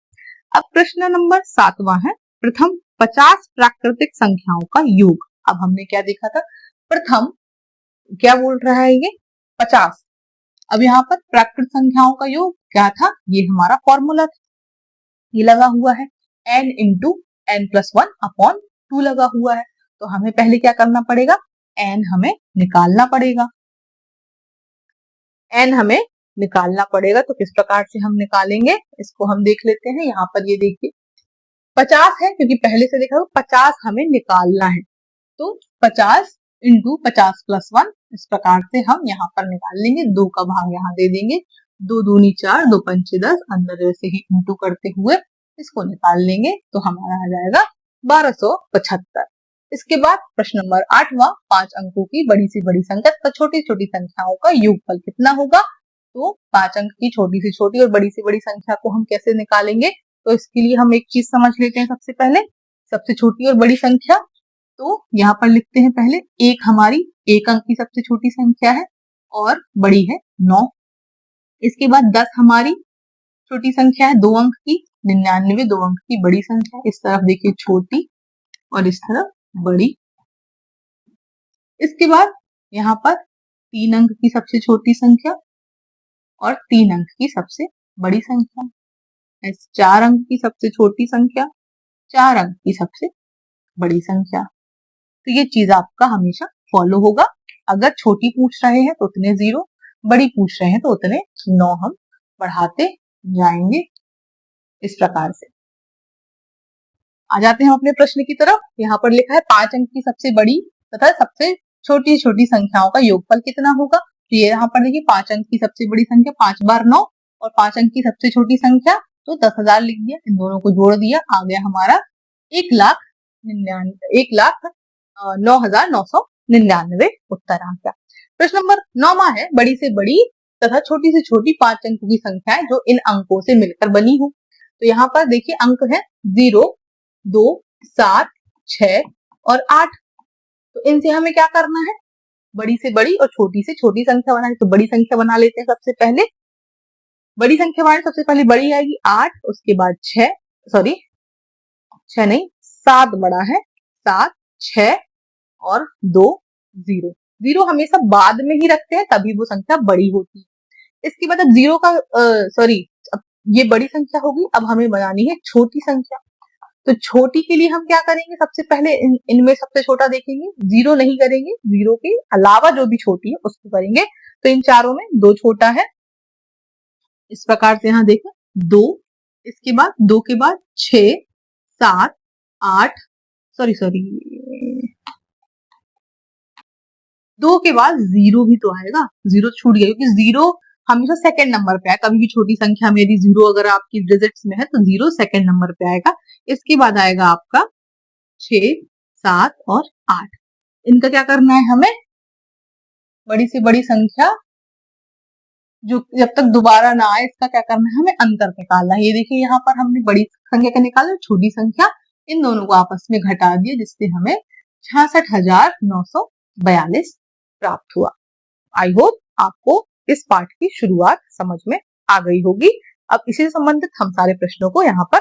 अब प्रश्न नंबर 7वां है, प्रथम 50 प्राकृतिक संख्याओं का योग। अब हमने क्या देखा था? प्रथम क्या बोल रहा है ये? 50। अब यहाँ पर प्राकृत संख्याओं का योग क्या था? ये हमारा फॉर्मूला था, ये लगा हुआ है n इंटू n+1 अपॉन 2 लगा हुआ है। तो हमें पहले क्या करना पड़ेगा? n हमें निकालना पड़ेगा। n हमें निकालना पड़ेगा, तो किस प्रकार से हम निकालेंगे इसको हम देख लेते हैं। यहाँ पर ये देखिए 50 है, क्योंकि पहले से देखा 50 हमें निकालना है, तो 50 इंटू 50+1 इस प्रकार से हम यहाँ पर निकाल लेंगे। 2 का भाग यहाँ दे देंगे, 2 दूनी 4, 2 पंचे 10, अंदर जैसे ही इंटू करते हुए इसको निकाल लेंगे तो हमारा आ जाएगा 1275। इसके बाद प्रश्न नंबर 8वां, 5 अंकों की बड़ी से बड़ी संख्या तथा छोटी छोटी संख्याओं का योगफल कितना होगा? तो 5 अंक की छोटी से छोटी और बड़ी से बड़ी संख्या को हम कैसे निकालेंगे? तो इसके लिए हम एक चीज समझ लेते हैं। सबसे पहले सबसे छोटी और बड़ी संख्या, तो यहाँ पर लिखते हैं पहले एक हमारी 1 अंक की सबसे छोटी संख्या है और बड़ी है 9। इसके बाद 10 हमारी छोटी संख्या है 2 अंक की, 99 2 अंक की बड़ी संख्या। इस तरफ देखिए छोटी और इस तरफ बड़ी। इसके बाद यहाँ पर 3 अंक की सबसे छोटी संख्या और 3 अंक की सबसे बड़ी संख्या, 4 अंक की सबसे छोटी संख्या, 4 अंक की सबसे बड़ी संख्या। तो ये चीज आपका हमेशा फॉलो होगा। अगर छोटी पूछ रहे हैं तो उतने 0, बड़ी पूछ रहे हैं तो उतने 9 हम बढ़ाते जाएंगे। इस प्रकार से आ जाते हैं हम अपने प्रश्न की तरफ। यहाँ पर लिखा है 5 अंक की सबसे बड़ी तथा सबसे छोटी छोटी संख्याओं का योगफल कितना होगा? तो ये यहाँ पर देखिए 5 अंक की सबसे बड़ी संख्या 5 बार 9 और 5 अंक की सबसे छोटी संख्या तो 10,000 लिख दिया, इन दोनों को जोड़ दिया, आ गया हमारा 1,09,999 उत्तर आ गया। प्रश्न नंबर 9वां है, बड़ी से बड़ी तथा छोटी से छोटी 5 अंकों की संख्या है जो इन अंकों से मिलकर बनी हो। तो यहाँ पर देखिए अंक है 0, 2, 7, 6 और 8। तो इनसे हमें क्या करना है? बड़ी से बड़ी और छोटी से छोटी संख्या बनानी। तो बड़ी संख्या बना लेते हैं सबसे पहले। बड़ी संख्या बनाने सबसे पहले बड़ी आएगी 8, उसके बाद 6 नहीं 7 बड़ा है, 7, 6 और 2 0। 0 हमेशा बाद में ही रखते हैं तभी वो संख्या बड़ी होती है। इसके बाद अब 0 का अब ये बड़ी संख्या होगी, अब हमें बनानी है छोटी संख्या। तो छोटी के लिए हम क्या करेंगे? सबसे पहले इनमें सबसे छोटा देखेंगे, 0 नहीं करेंगे, 0 के अलावा जो भी छोटी है उसको करेंगे। तो इन चारों में 2 छोटा है, इस प्रकार से यहाँ देखें 2, इसके बाद 2 के बाद 6, 7, 8 2 के बाद 0 भी तो आएगा, 0 छूट गया क्योंकि 0 हमेशा सेकंड नंबर पे है। कभी भी छोटी संख्या में यदि 0 अगर आपकी डिजिट्स में है तो 0 सेकंड नंबर पे आएगा। इसके बाद आएगा आपका 6, 7 और 8। इनका क्या करना है? हमें बड़ी से बड़ी संख्या जो जब तक दोबारा ना आए इसका क्या करना है? हमें अंतर निकालना है। ये देखिए यहाँ पर हमने बड़ी संख्या का निकाला, छोटी संख्या, इन दोनों को आपस में घटा दिया जिससे हमें 66,942 प्राप्त हुआ। आई होप आपको इस पाठ की शुरुआत समझ में आ गई होगी। अब इसी से संबंधित हम सारे प्रश्नों को यहाँ पर,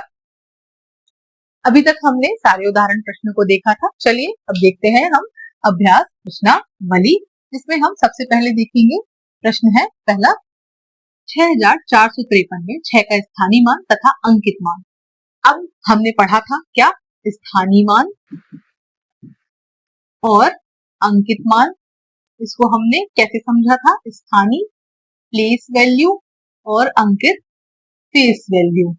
अभी तक हमने सारे उदाहरण प्रश्नों को देखा था। चलिए अब देखते हैं हम अभ्यास प्रश्नावली, जिसमें हम सबसे पहले देखेंगे प्रश्न है पहला, 6453 में 6 का स्थानीय मान तथा अंकित मान। अब हमने पढ़ा था क्या? स्थानीय मान और अंकित मान। इसको हमने कैसे समझा था? स्थानीय प्लेस वैल्यू और अंकित फेस वैल्यू,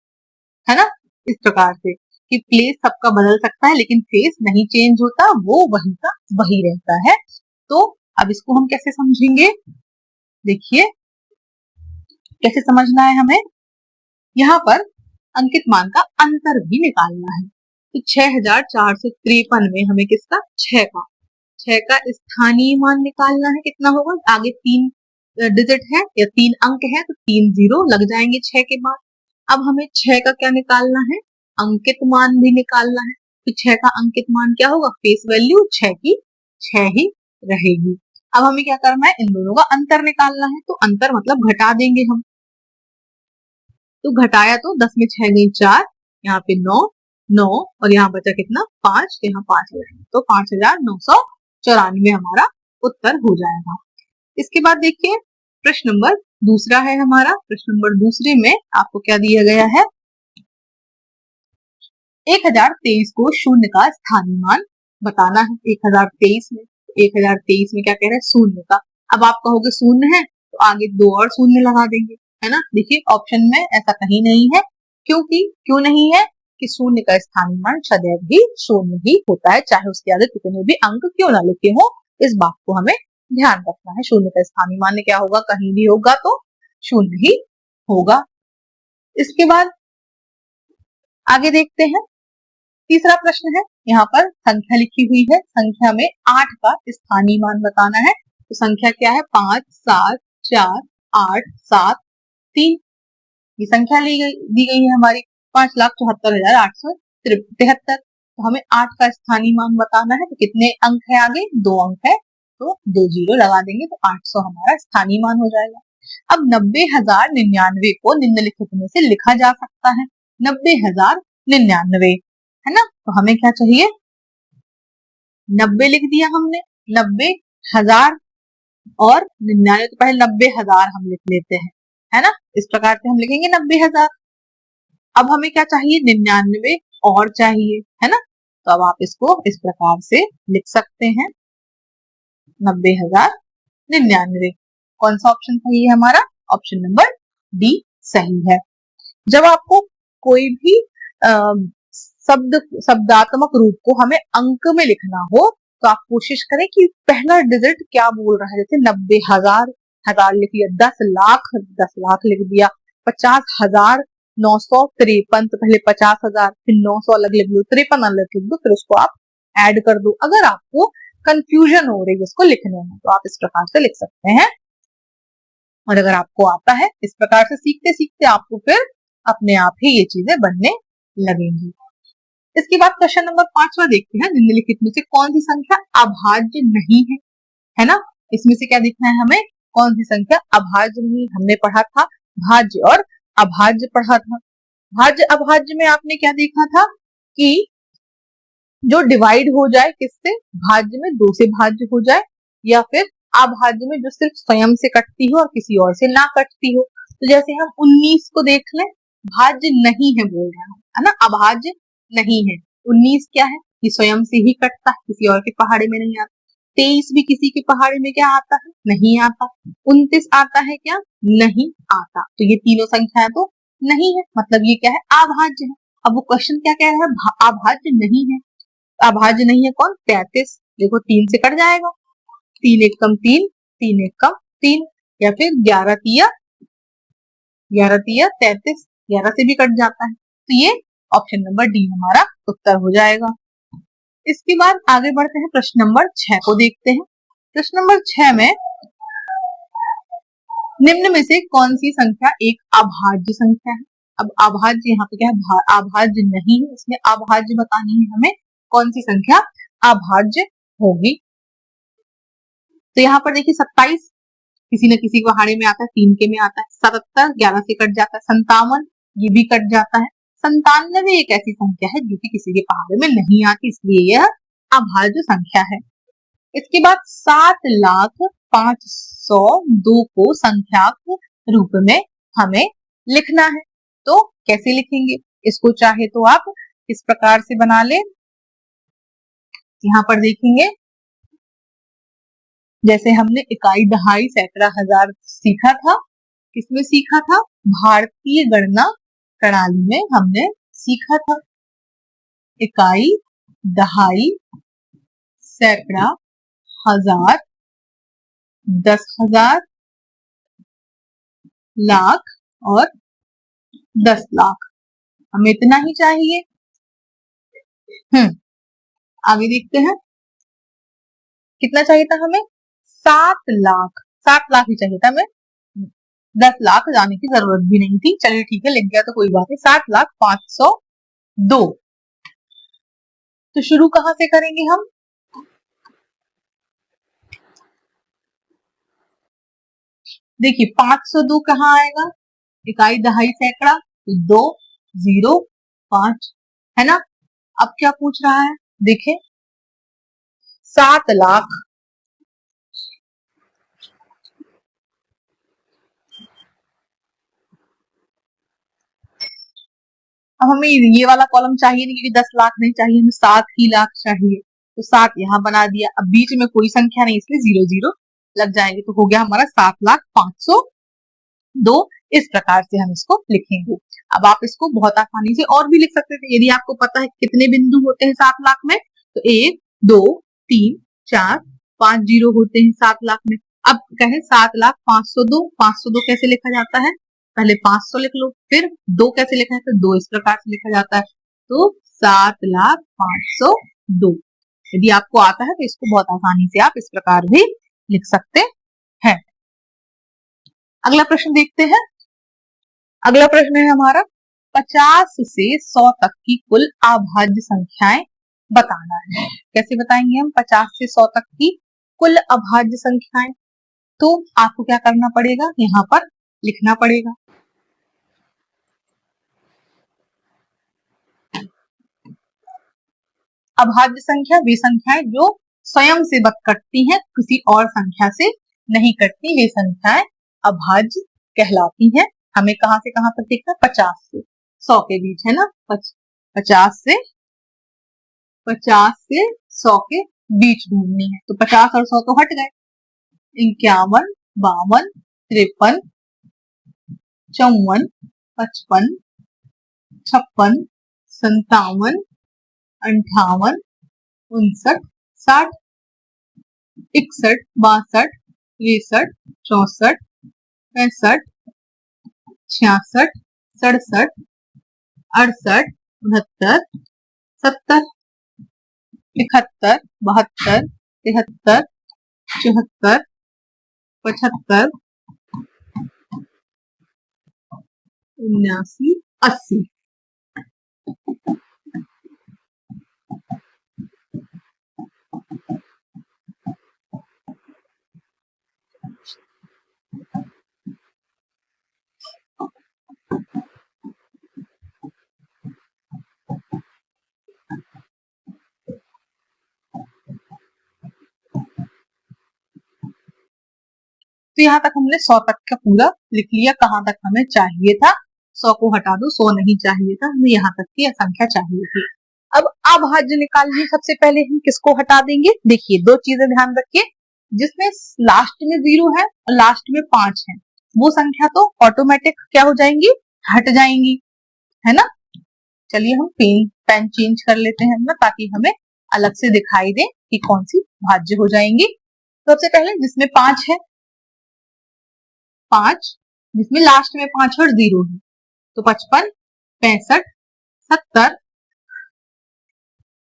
है ना? इस प्रकार से कि प्लेस सबका बदल सकता है लेकिन फेस नहीं चेंज होता, वो वही का वही रहता है। तो अब इसको हम कैसे समझेंगे? देखिए कैसे समझना है हमें। यहाँ पर अंकित मान का अंतर भी निकालना है। तो 6453 में हमें किसका? 6 का स्थानीय मान निकालना है। कितना होगा? आगे 3 डिजिट है या 3 अंक है तो 3 0 लग जाएंगे 6 के बाद। अब हमें 6 का क्या निकालना है, अंकित मान भी निकालना है। तो 6 का अंकित मान क्या होगा, फेस वैल्यू 6 की 6 ही रहेगी। अब हमें क्या करना है, इन दोनों का अंतर निकालना है। तो अंतर मतलब घटा देंगे हम। तो घटाया तो 10 में 6 गई 4, यहाँ पे 9 9 और यहाँ बचा कितना 5, तो यहाँ 5 रहेगा, तो 5994 हमारा उत्तर हो जाएगा। इसके बाद देखिए प्रश्न नंबर दूसरा है हमारा। प्रश्न नंबर दूसरे में आपको क्या दिया गया है, 1023 को शून्य का स्थानीय मान बताना है। 1023 में, 1023 में क्या कह रहे हैं, शून्य का। अब आप कहोगे शून्य है तो आगे 2 और शून्य लगा देंगे, है ना। देखिए ऑप्शन में ऐसा कहीं नहीं है, क्योंकि क्यों नहीं है कि शून्य का स्थानीय मान सदैव ही शून्य ही होता है, चाहे उसके आगे कितने भी अंक क्यों ना लिखे हो। इस बात को हमें ध्यान रखना है। शून्य का स्थानीय मान क्या होगा, कहीं भी होगा तो शून्य ही होगा। इसके बाद आगे देखते हैं, तीसरा प्रश्न है। यहाँ पर संख्या लिखी हुई है, संख्या में 8 का स्थानीय मान बताना है। तो संख्या क्या है, 5 7 4 8 7 3। ये संख्या दी गई है हमारी 5,74,873। तो हमें 8 का स्थानीय मान बताना है। तो कितने अंक है आगे, 2 अंक है, तो 2 जीरो लगा देंगे तो 800 हमारा स्थानीय मान हो जाएगा। अब 90,099 को निम्नलिखित में से लिखा जा सकता है। 90,099 है ना, तो हमें क्या चाहिए, 90 लिख दिया हमने, 90,000 और 99, तो पहले 90,000 हम लिख लेते हैं, है ना। इस प्रकार से हम लिखेंगे 90,000। अब हमें क्या चाहिए, 99 और चाहिए, है ना। तो अब आप इसको इस प्रकार से लिख सकते हैं, 90,099। कौन सा ऑप्शन सही है हमारा, ऑप्शन नंबर डी सही है। जब आपको कोई भी शब्दात्मक रूप को हमें अंक में लिखना हो तो आप कोशिश करें कि पहला डिजिट क्या बोल रहा है। जैसे 90,000, हजार लिख लिया, 10 लाख लिख दिया, 50,953, तो पहले 50,000 फिर 900 अलग लिख दो, 53 अलग लिख दो, फिर उसको आप ऐड कर दो। अगर आपको कंफ्यूजन हो रही है उसको लिखने में तो आप इस प्रकार से लिख सकते हैं। और अगर आपको आता है इस प्रकार से सीखते सीखते आपको फिर अपने आप ही ये चीजें बनने लगेंगी। इसके बाद क्वेश्चन नंबर 5वां देखते हैं, निम्नलिखित में से कौन सी संख्या अभाज्य नहीं है ना। इसमें से क्या देखना है हमें, कौन सी संख्या अभाज्य नहीं। हमने पढ़ा था भाज्य और अभाज्य पढ़ा था। भाज्य अभाज्य में आपने क्या देखा था कि जो डिवाइड हो जाए किससे, भाज्य में 2 से भाज्य हो जाए, या फिर अभाज्य में जो सिर्फ स्वयं से कटती हो और किसी और से ना कटती हो। तो जैसे हम 19 को देख लें, भाज्य नहीं है बोल रहा है ना, अभाज्य नहीं है। 19 क्या है, ये स्वयं से ही कटता है, किसी और के पहाड़े में नहीं आता। 23 भी किसी के पहाड़े में क्या आता है, नहीं आता। 29 आता है क्या, नहीं आता। तो ये तीनों संख्याएं तो नहीं है, मतलब ये क्या है, अभाज्य है। अब वो क्वेश्चन क्या कह रहा है, अभाज्य नहीं है। अभाज्य नहीं है कौन, 33। देखो 3 से कट जाएगा, 3 एक कम 3, 3 एक कम 3, या फिर 11 तिया 33, 11 से भी कट जाता है। तो ये ऑप्शन नंबर डी हमारा उत्तर हो जाएगा। इसके बाद आगे बढ़ते हैं, प्रश्न नंबर 6 को देखते हैं। प्रश्न नंबर 6 में निम्न में से कौन सी संख्या एक अभाज्य संख्या है। अब अभाज्य यहाँ पे क्या है, अभाज्य नहीं है, इसमें अभाज्य बतानी है हमें, कौन सी संख्या अभाज्य होगी। तो यहाँ पर देखिए 27 किसी न किसी पहाड़े में आता है, 3 के में आता है। 77 11 से कट जाता है। 57 ये भी कट जाता है। 97 एक ऐसी संख्या है जो कि किसी के पहाड़े में नहीं आती, इसलिए यह अभाज्य संख्या है। इसके बाद 7,05,102 को संख्याक रूप में हमें लिखना है। तो कैसे लिखेंगे, इसको चाहे तो आप इस प्रकार से बना ले। यहाँ पर देखेंगे, जैसे हमने इकाई, दहाई, सैकड़ा, हजार सीखा था, किसमें सीखा था, भारतीय गणना प्रणाली में हमने सीखा था। इकाई, दहाई, सैकड़ा, हजार, 10,000, लाख और 10 लाख, हमें इतना ही चाहिए। आगे देखते हैं, कितना चाहिए था हमें, 7 लाख, 7 लाख ही चाहिए था हमें। 10 लाख जाने की जरूरत भी नहीं थी। चलिए ठीक है, लिख गया तो कोई बात नहीं। 7,502। तो शुरू कहां से करेंगे हम? देखिए 502 कहाँ आएगा? इकाई दहाई सैकड़ा, तो 2 0 5 है ना। अब क्या पूछ रहा है? देखिए 7 लाख, अब हमें ये वाला कॉलम चाहिए नहीं क्योंकि 10 लाख नहीं चाहिए, हमें 7 ही लाख चाहिए। तो 7 यहाँ बना दिया, अब बीच में कोई संख्या नहीं इसलिए 0 0 लग जाएंगे, तो हो गया हमारा 7,502। इस प्रकार से हम इसको लिखेंगे। अब आप इसको बहुत आसानी से और भी लिख सकते थे यदि आपको पता है कितने बिंदु होते हैं 7 लाख में। तो 1 2 3 4 5 जीरो होते हैं 7 लाख में। अब कहें 7,502, 502 कैसे लिखा जाता है? पहले 500 लिख लो, फिर 2 कैसे लिखा है? तो 2 इस प्रकार से लिखा जाता है। तो 7,502। यदि आपको आता है तो इसको बहुत आसानी से आप इस प्रकार भी लिख सकते हैं। अगला प्रश्न देखते हैं। अगला प्रश्न है हमारा 50 से 100 तक की कुल अभाज्य संख्याएं बताना है। कैसे बताएंगे हम 50 से 100 तक की कुल अभाज्य संख्याएं? तो आपको क्या करना पड़ेगा? यहाँ पर लिखना पड़ेगा। अभाज्य संख्या वे संख्याएं जो स्वयं से कटती हैं, किसी और संख्या से नहीं कटती, वे संख्याएं अभाज्य कहलाती हैं। हमें कहां से कहां तक देखना? 50 से 100 के बीच है ना। 50 से 100 के बीच ढूंढनी है। तो 50 और 100 तो हट गए। 51 52 53 54 55 56 57 58 59 60 61 62 63 64 65 66 67 68 69 70 71 72 73 74 75 79 80। तो यहाँ तक हमने 100 तक का पूरा लिख लिया। कहाँ तक हमें चाहिए था? 100 को हटा दो, 100 नहीं चाहिए था हमें, यहाँ तक की संख्या चाहिए थी। अब अभाज्य निकालिए। सबसे पहले हम किसको हटा देंगे? देखिए 2 चीजें ध्यान रखिए, जिसमें लास्ट में 0 है और लास्ट में 5 है, वो संख्या तो ऑटोमेटिक क्या हो जाएंगी? हट जाएंगी, है ना। चलिए हम पेन चेंज कर लेते हैं ना, ताकि हमें अलग से दिखाई दे कि कौन सी भाज्य हो जाएंगी। सबसे पहले जिसमें 5 है, 5 जिसमें लास्ट में 5 और 0 है, तो 55 65 70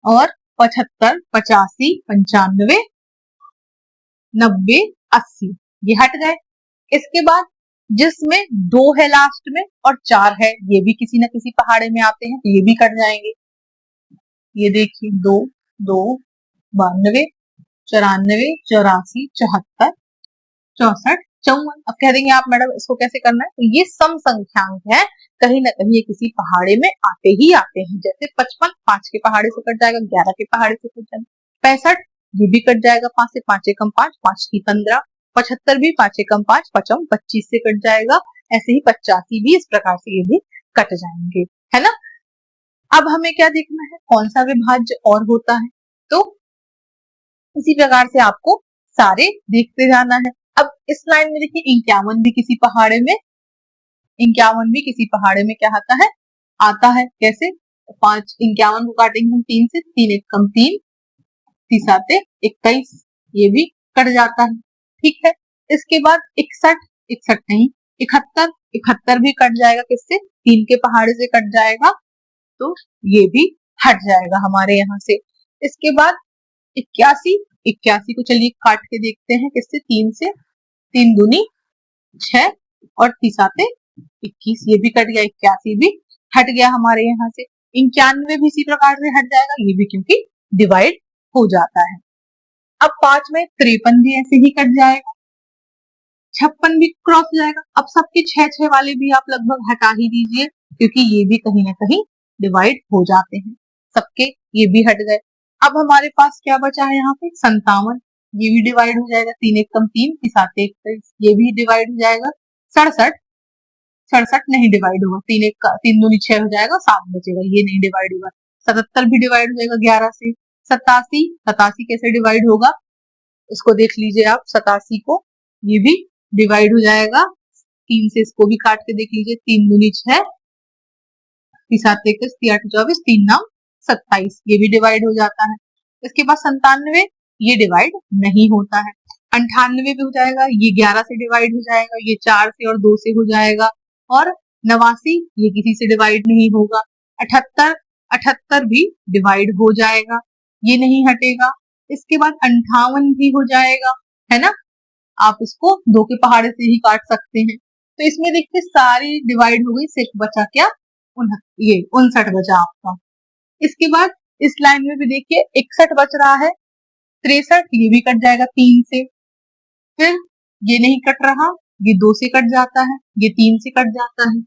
और 75 85 95 90 80 ये हट गए। इसके बाद जिसमें 2 है लास्ट में और 4 है, ये भी किसी न किसी पहाड़े में आते हैं, तो ये भी कट जाएंगे। ये देखिए 2 2 92 94 84 74 64 54। अब कह देंगे आप मैडम इसको कैसे करना है? तो ये सम संख्यांक है, कहीं ना कहीं ये किसी पहाड़े में आते ही आते हैं। जैसे 55 5 के पहाड़े से कट जाएगा, 11 के पहाड़े से कट जाएगा, 65 ये भी कट जाएगा 5 से, 5 एकम 5 5 की 15, 75 भी 5 एकम 5 पचम 25 से कट जाएगा। ऐसे ही 85 भी इस प्रकार से ये भी कट जाएंगे, है ना। अब हमें क्या देखना है? कौन सा विभाज्य और होता है? तो इसी प्रकार से आपको सारे देखते जाना है। अब इस लाइन में देखिए 51 भी किसी पहाड़े में, 51 भी किसी पहाड़े में क्या आता है कैसे? 5 51 को काटेंगे हम 3 से, 3 एक कम 3 3 21 ये भी कट जाता है, ठीक है। इसके बाद 61 61 नहीं 71 71 भी कट जाएगा, किससे? 3 के पहाड़े से कट जाएगा, तो ये भी हट जाएगा हमारे यहाँ से। इसके बाद 81 81 को चलिए काट के देखते हैं, किससे? 3 से, 3 दूनी 6 और 21, ये भी कट गया, 81 भी हट गया हमारे यहाँ से। 91 भी इसी प्रकार से हट जाएगा, ये भी क्योंकि डिवाइड हो जाता है। अब 5 में 53 भी ऐसे ही कट जाएगा, 56 भी क्रॉस हो जाएगा। अब सबके 6 वाले भी आप लगभग हटा ही दीजिए, क्योंकि ये भी कहीं ना कहीं डिवाइड हो जाते हैं, सबके ये भी हट गए। अब हमारे पास क्या बचा है यहाँ पे 57, ये भी डिवाइड हो जाएगा, 3 एक कम 3, 7 एक 23, ये भी डिवाइड हो जाएगा। 67 नहीं डिवाइड होगा, 3 दूनी 6 हो जाएगा, 7 बचेगा, ये नहीं डिवाइड होगा। 77 भी डिवाइड हो जाएगा 11 से। 87 कैसे डिवाइड होगा, इसको देख लीजिए आप, 87 को, ये भी डिवाइड हो जाएगा 3 से, इसको भी काट के देख लीजिए, 3 दूनी 6, 7 21, 8 24, 3 9 27, ये भी डिवाइड हो जाता है। इसके बाद 97, ये डिवाइड नहीं होता है। 98 भी हो जाएगा, ये 11 से डिवाइड हो जाएगा, ये 4 से और 2 से हो जाएगा। और 89, ये किसी से डिवाइड नहीं होगा। 78 भी डिवाइड हो जाएगा, ये नहीं हटेगा। इसके बाद 58 भी हो जाएगा, है ना, आप इसको 2 के पहाड़े से ही काट सकते हैं। तो इसमें देखिए सारी डिवाइड हो गई, सिर्फ बचा क्या, ये 59 बचा आपका। इसके बाद इस लाइन में भी देखिए 61 बच रहा है, 63 ये भी कट जाएगा 3 से, फिर ये नहीं कट रहा, ये 2 से कट जाता है, ये 3 से कट जाता है।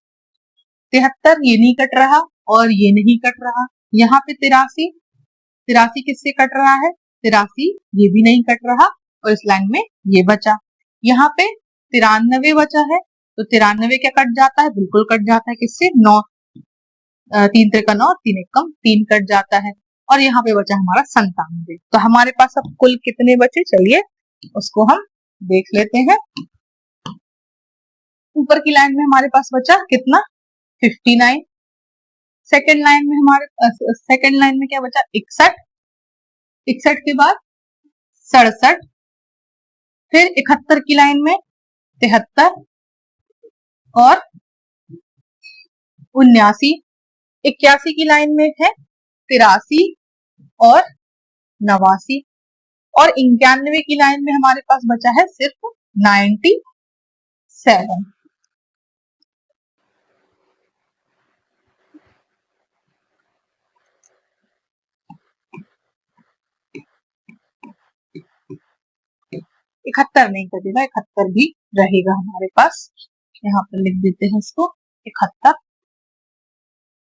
73 ये नहीं कट रहा और ये नहीं कट रहा। यहाँ पे 83 किससे कट रहा है, 83 ये भी नहीं कट रहा, और इस लाइन में ये बचा। यहाँ पे 93 बचा है, तो 93 क्या कट जाता है, बिल्कुल कट जाता है, किससे, 9, 3 3 9, 3 1 कम 3 कट जाता है। और यहाँ पे बचा हमारा 97। तो हमारे पास अब कुल कितने बचे, चलिए उसको हम देख लेते हैं। ऊपर की लाइन में हमारे पास बचा कितना, 59। सेकंड लाइन में क्या बचा, 61। 61 के बाद 67, फिर 71 की लाइन में 73 और 79। 81 की लाइन में है 83 और 89, और 91 की लाइन में हमारे पास बचा है सिर्फ 97। इकहत्तर नहीं कटेगा, 71 भी रहेगा हमारे पास। यहाँ पर लिख देते हैं इसको 71।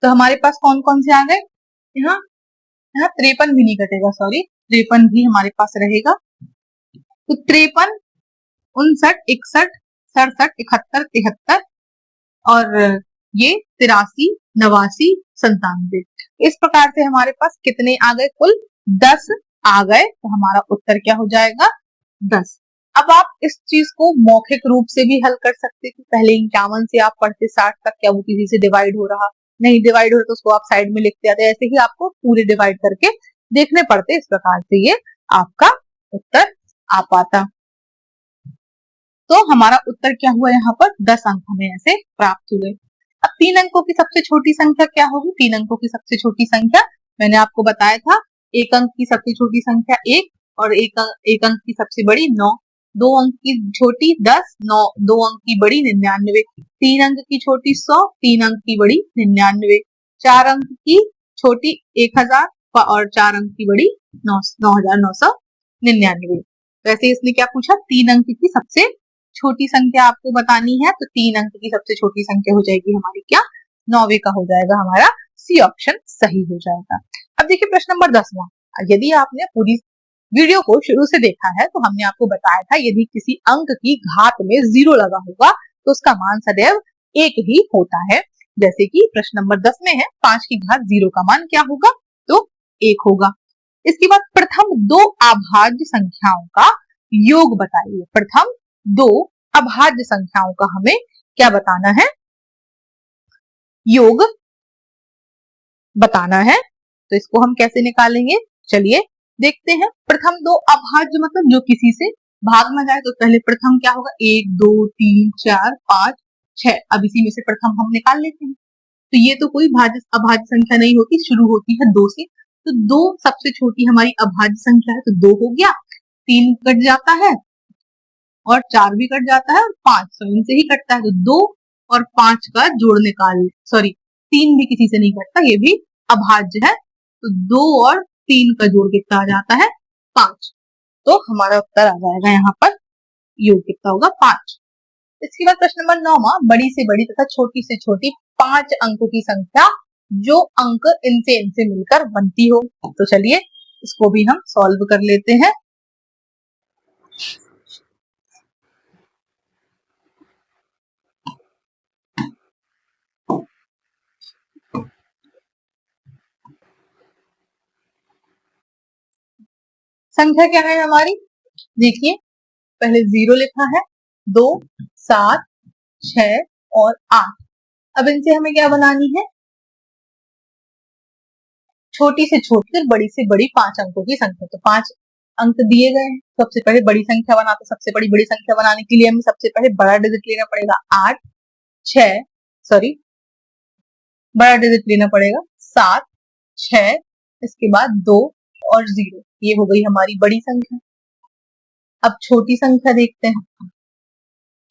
तो हमारे पास कौन कौन से आ गए, यहाँ 53 भी नहीं कटेगा, सॉरी, 53 भी हमारे पास रहेगा। तो 53, 59, 61, 67, 71, 73 और ये 83, 89, 97। इस प्रकार से हमारे पास कितने आ गए, कुल 10 आ गए। तो हमारा उत्तर क्या हो जाएगा, 10। अब आप इस चीज को मौखिक रूप से भी हल कर सकते थे। पहले 51 से आप पढ़ते 60 तक, क्या वो किसी से डिवाइड हो रहा, नहीं डिवाइड हो रहा तो उसको आप साइड में लिखते आते, ऐसे ही आपको पूरे डिवाइड करके देखने पड़ते। इस प्रकार से ये आपका उत्तर आ पाता। तो हमारा उत्तर क्या हुआ, यहाँ पर 10 अंक हमें ऐसे प्राप्त हुए। अब 3 अंकों की सबसे छोटी संख्या क्या होगी, 3 अंकों की सबसे छोटी संख्या मैंने आपको बताया था, 1 अंक की सबसे छोटी संख्या 1 और 1 अंक की सबसे बड़ी 9, 2 अंक की छोटी 10, 9 2 अंक की बड़ी 99, 3 अंक की छोटी 100, 3 अंक की बड़ी 99, 4 अंक की छोटी 1000 और 4 अंक की बड़ी 9999। वैसे इसने क्या पूछा, 3 अंक की सबसे छोटी संख्या आपको बतानी है, तो 3 अंक की सबसे छोटी संख्या हो जाएगी हमारी क्या, 9वें का हो जाएगा हमारा सी ऑप्शन सही हो जाएगा। अब देखिए प्रश्न नंबर 10वां। यदि आपने पूरी वीडियो को शुरू से देखा है तो हमने आपको बताया था, यदि किसी अंक की घात में 0 लगा होगा तो उसका मान सदैव 1 ही होता है। जैसे कि प्रश्न नंबर 10 में है 5 की घात 0 का मान क्या होगा, तो 1 होगा। इसके बाद प्रथम 2 अभाज्य संख्याओं का योग बताइए। प्रथम 2 अभाज्य संख्याओं का हमें क्या बताना है, योग बताना है। तो इसको हम कैसे निकालेंगे, चलिए देखते हैं। प्रथम 2 अभाज्य मतलब जो किसी से भाग ना जाए, तो पहले प्रथम क्या होगा, 1 2 3 4 5 6। अब इसी में से प्रथम हम निकाल लेते हैं। तो ये तो कोई अभाज्य संख्या नहीं होती, शुरू होती है 2 से। तो 2 सबसे छोटी हमारी अभाज्य संख्या है, तो 2 हो गया, 3 कट जाता है, और 4 भी कट जाता है और 5 स्वयं से ही कटता है, तो 2 और 5 का जोड़ निकाल, सॉरी 3 भी किसी से नहीं कटता, ये भी अभाज्य है, तो 2 और 3 का जोड़ कितना आ जाता है 5। तो हमारा उत्तर आ जाएगा यहाँ पर योग कितना होगा 5। इसके बाद प्रश्न नंबर 9वां, बड़ी से बड़ी तथा छोटी से छोटी 5 अंकों की संख्या जो अंक इनसे मिलकर बनती हो। तो चलिए इसको भी हम सॉल्व कर लेते हैं। संख्या क्या है हमारी, देखिए पहले 0 लिखा है, 2, 7, 6 और 8। अब इनसे हमें क्या बनानी है, छोटी से छोटी और बड़ी से बड़ी 5 अंकों की संख्या। तो 5 अंक दिए गए हैं, सबसे पहले बड़ी संख्या बनाते, सबसे बड़ी संख्या बनाने के लिए हमें सबसे पहले बड़ा डिजिट लेना पड़ेगा 8, 6 सॉरी बड़ा डिजिट लेना पड़ेगा 7, 6, इसके बाद 2 और 0, ये हो गई हमारी बड़ी संख्या। अब छोटी संख्या देखते हैं,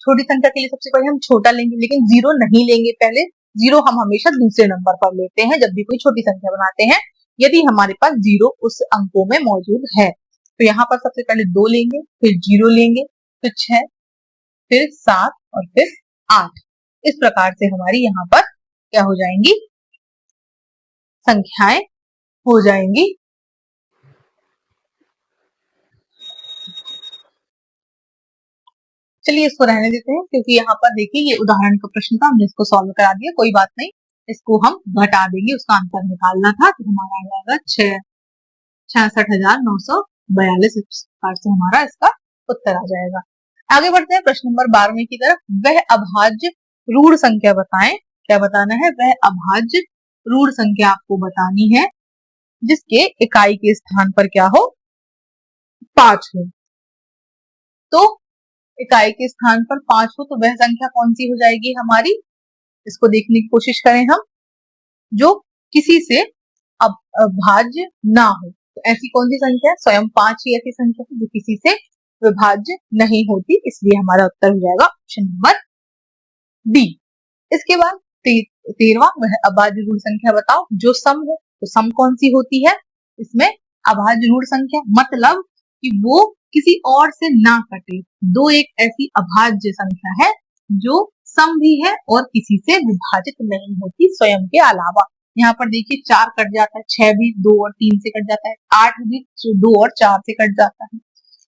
छोटी संख्या के लिए सबसे पहले हम छोटा लेंगे, लेकिन 0 नहीं लेंगे पहले, 0 हम हमेशा दूसरे नंबर पर लेते हैं जब भी कोई छोटी संख्या बनाते हैं, यदि हमारे पास 0 उस अंकों में मौजूद है। तो यहाँ पर सबसे पहले 2 लेंगे, फिर 0 लेंगे, फिर 6, फिर 7 और फिर 8। इस प्रकार से हमारी यहाँ पर क्या हो जाएंगी, संख्याएं हो जाएंगी। चलिए इसको रहने देते हैं, क्योंकि यहाँ पर देखिए ये उदाहरण का प्रश्न था, हमने इसको सॉल्व करा दिया, कोई बात नहीं, इसको हम घटा देंगे, उसका आंसर निकालना था, तो हमारा आ जाएगा 66,942। इस प्रकार से हमारा इसका उत्तर आ जाएगा। आगे बढ़ते हैं प्रश्न नंबर 12वें की तरफ। वह अभाज्य रूढ़ संख्या बताएं, क्या बताना है, वह अभाज्य रूढ़ संख्या आपको बतानी है जिसके इकाई के स्थान पर क्या हो 5 हो। तो इकाई के स्थान पर 5 हो तो वह संख्या कौन सी हो जाएगी हमारी, इसको देखने की कोशिश करें हम, जो किसी से अभाज्य ना हो। तो ऐसी कौन सी संख्या है, स्वयं 5 ही ऐसी संख्या है जो किसी से विभाज्य नहीं होती, इसलिए हमारा उत्तर हो जाएगा ऑप्शन नंबर डी। इसके बाद 13वां, वह अभाज्य रूढ़ संख्या बताओ जो सम हो। तो सम कौन सी होती है, इसमें अभाज्य रूढ़ संख्या मतलब कि वो किसी और से ना कटे, दो एक ऐसी अभाज्य संख्या है जो सम भी है और किसी से विभाजित नहीं होती स्वयं के अलावा। यहाँ पर देखिए 4 कट जाता है, 6 भी 2 और 3 से कट जाता है, 8 भी 2 और 4 से कट जाता है।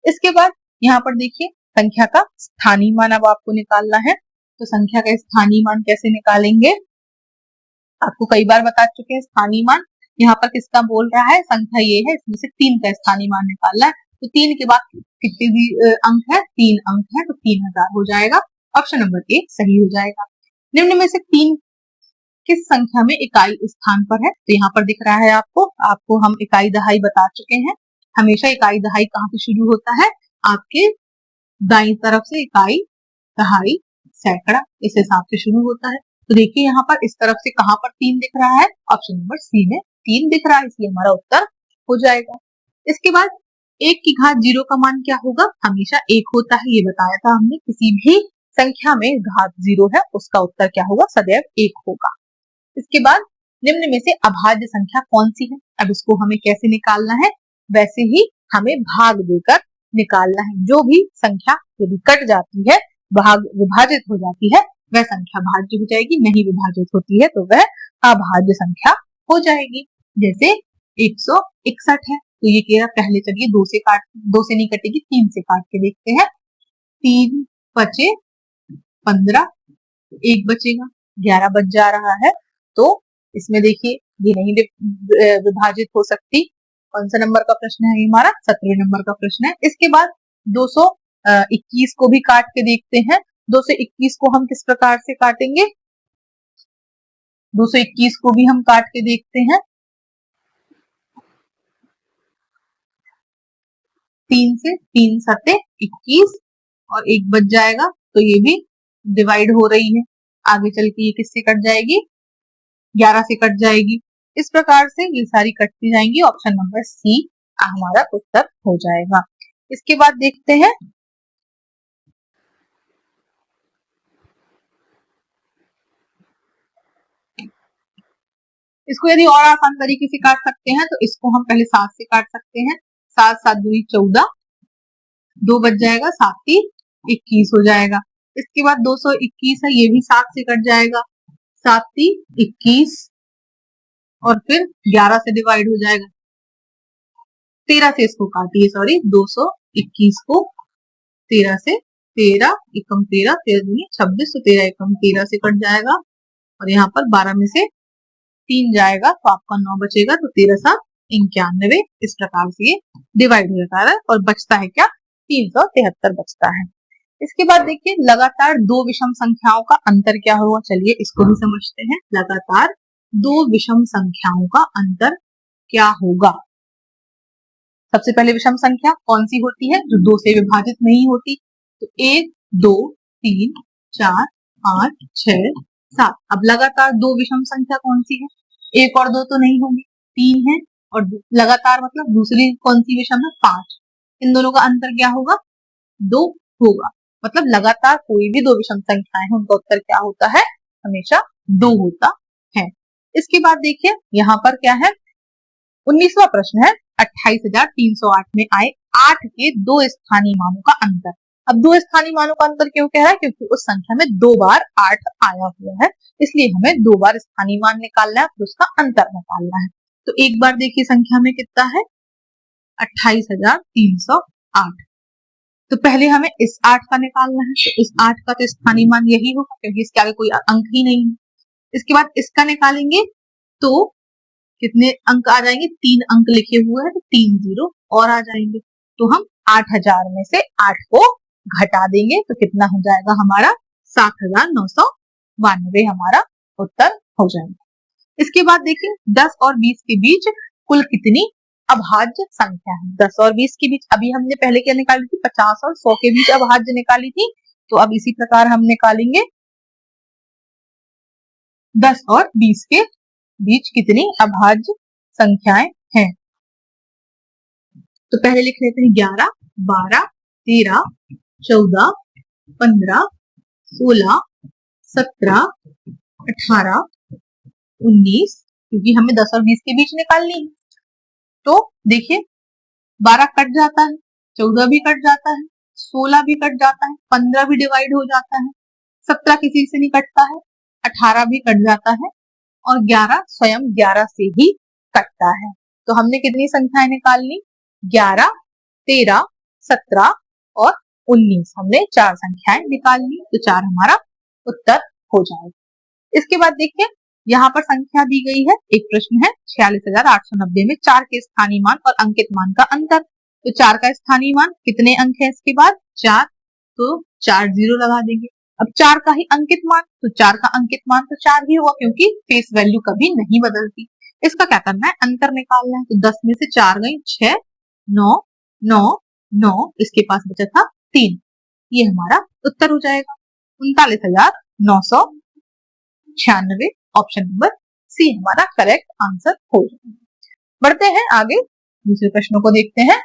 इसके बाद यहाँ पर देखिए संख्या का स्थानीय मान अब आपको निकालना है। तो संख्या का स्थानीय मान कैसे निकालेंगे, आपको कई बार बता चुके हैं। स्थानीय मान यहाँ पर किसका बोल रहा है, संख्या ये है, इसमें से 3 का स्थानीय मान निकालना है। तो 3 के बाद कितने भी अंक है, 3 अंक है, तो 3000 हो जाएगा। ऑप्शन नंबर ए सही हो जाएगा। निम्न में से 3 किस संख्या में इकाई स्थान पर है, तो यहाँ पर दिख रहा है आपको हम इकाई दहाई बता चुके हैं। हमेशा इकाई दहाई कहाँ से शुरू होता है, आपके दाईं तरफ से इकाई दहाई सैकड़ा इस हिसाब से शुरू होता है। तो देखिए यहाँ पर इस तरफ से कहाँ पर 3 दिख रहा है, ऑप्शन नंबर सी में 3 दिख रहा है, इसलिए हमारा उत्तर हो जाएगा। इसके बाद 1 की घात 0 का मान क्या होगा, हमेशा 1 होता है, ये बताया था हमने। किसी भी संख्या में घात 0 है उसका उत्तर क्या होगा, सदैव 1 होगा। इसके बाद निम्न में से अभाज्य संख्या कौन सी है, अब इसको हमें कैसे निकालना है, वैसे ही हमें भाग देकर निकालना है। जो भी संख्या यदि कट जाती है, भाग विभाजित हो जाती है, वह संख्या भाज्य हो जाएगी, नहीं विभाजित होती है तो वह अभाज्य संख्या हो जाएगी। जैसे 161 है, तो ये कह रहा पहले चलिए 2 से नहीं कटेगी, 3 से काट के देखते हैं। 3 बचे 15, 1 बचेगा, 11 बच जा रहा है। तो इसमें देखिए ये नहीं विभाजित हो सकती। कौन सा नंबर का प्रश्न है हमारा, 17वें नंबर का प्रश्न है। इसके बाद 221 को भी काट के देखते हैं। 221 को हम किस प्रकार से काटेंगे, 221 को भी हम काट के देखते हैं। 3 से 3 सते 21 और 1 बच जाएगा, तो ये भी डिवाइड हो रही है। आगे चल के ये किससे कट जाएगी, 11 से कट जाएगी। इस प्रकार से ये सारी कटती जाएंगी, ऑप्शन नंबर सी हमारा उत्तर हो जाएगा। इसके बाद देखते हैं इसको यदि और आसान तरीके से काट सकते हैं तो इसको हम पहले 7 से काट सकते हैं। 7 7 दूनी 14, 2 बच जाएगा, 7 3 21 हो जाएगा। इसके बाद 221 है, ये भी 7 से कट जाएगा, 7 3 21 और फिर 11 से डिवाइड हो जाएगा। 13 से इसको काटिए, सॉरी 221 को 13 से, 13 एकम 13, 13 दूनी 26, तो 13 एकम 13 से कट जाएगा और यहाँ पर 12 में से 3 जाएगा तो आपका 9 बचेगा, तो 13 7 91। इस प्रकार से ये डिवाइड हो जाता है और बचता है क्या, 373 बचता है। इसके बाद देखिए लगातार दो विषम संख्याओं का अंतर क्या होगा, चलिए इसको भी समझते हैं। लगातार दो विषम संख्याओं का अंतर क्या होगा। सबसे पहले विषम संख्या कौन सी होती है, जो 2 से विभाजित नहीं होती, तो 1 2 3 4 5 6 7। अब लगातार दो विषम संख्या कौन सी है, 1 और 2 तो नहीं होंगी, 3 है और लगातार मतलब दूसरी कौन सी विषम है, 5। इन दोनों का अंतर क्या होगा, 2 होगा। मतलब लगातार कोई भी दो विषम संख्याएं हैं उनका उत्तर क्या होता है, हमेशा 2 होता है। इसके बाद देखिए यहाँ पर क्या है, 19वां प्रश्न है 28,308 में आए 8 के दो स्थानीय मानों का अंतर। अब दो स्थानीय मानों का अंतर क्यों कह रहा है, क्योंकि उस संख्या में 2 बार 8 आया हुआ है, इसलिए हमें 2 बार स्थानीय मान निकालना है, फिर उसका अंतर निकालना है। तो एक बार देखिए संख्या में कितना है, 28,308। तो पहले हमें इस 8 का निकालना है, तो इस 8 का तो स्थानीय मान यही होगा क्योंकि इसके आगे कोई अंक ही नहीं है। इसके बाद इसका निकालेंगे तो कितने अंक आ जाएंगे, 3 अंक लिखे हुए हैं तो 3 0 और आ जाएंगे। तो हम 8000 में से 8 को घटा देंगे तो कितना हो जाएगा हमारा, 7992 हमारा उत्तर हो जाएगा। इसके बाद देखिए 10 और 20 के बीच कुल कितनी अभाज्य संख्या है। 10 और 20 के बीच अभी हमने पहले क्या निकाली थी, 50 और 100 के बीच अभाज्य निकाली थी, तो अब इसी प्रकार हम निकालेंगे 10 और 20 के बीच कितनी अभाज्य संख्याएं हैं। तो पहले लिख लेते हैं 11 12 13 14 15 16 17 18 19, क्योंकि हमें 10 और 20 के बीच निकालनी है। तो देखिए 12 कट जाता है, 14 भी कट जाता है, 16 भी कट जाता है, 15 भी डिवाइड हो जाता है, 17 किसी से नहीं कटता है, 18 भी कट जाता है और 11 स्वयं 11 से ही कटता है। तो हमने कितनी संख्याएं निकालनी, 11 13 17 और 19, हमने 4 संख्याएं निकालनी, तो 4 हमारा उत्तर हो जाएगा। इसके बाद देखिए यहाँ पर संख्या दी गई है, एक प्रश्न है 46,890 में 4 के स्थानीय मान और अंकित मान का अंतर। तो 4 का स्थानीय मान कितने अंक है, इसके बाद 4, तो 4 0 लगा देंगे। अब 4 का ही अंकित मान, तो 4 का अंकित मान तो 4 ही हुआ क्योंकि फेस वैल्यू कभी नहीं बदलती। इसका क्या करना है, अंतर निकालना है। तो 10 में से 4 गई 6 9 9 9, इसके पास बचा था 3, ये हमारा उत्तर हो जाएगा 39,996। ऑप्शन नंबर सी हमारा करेक्ट आंसर हो जाएगा। बढ़ते हैं आगे, दूसरे प्रश्नों को देखते हैं।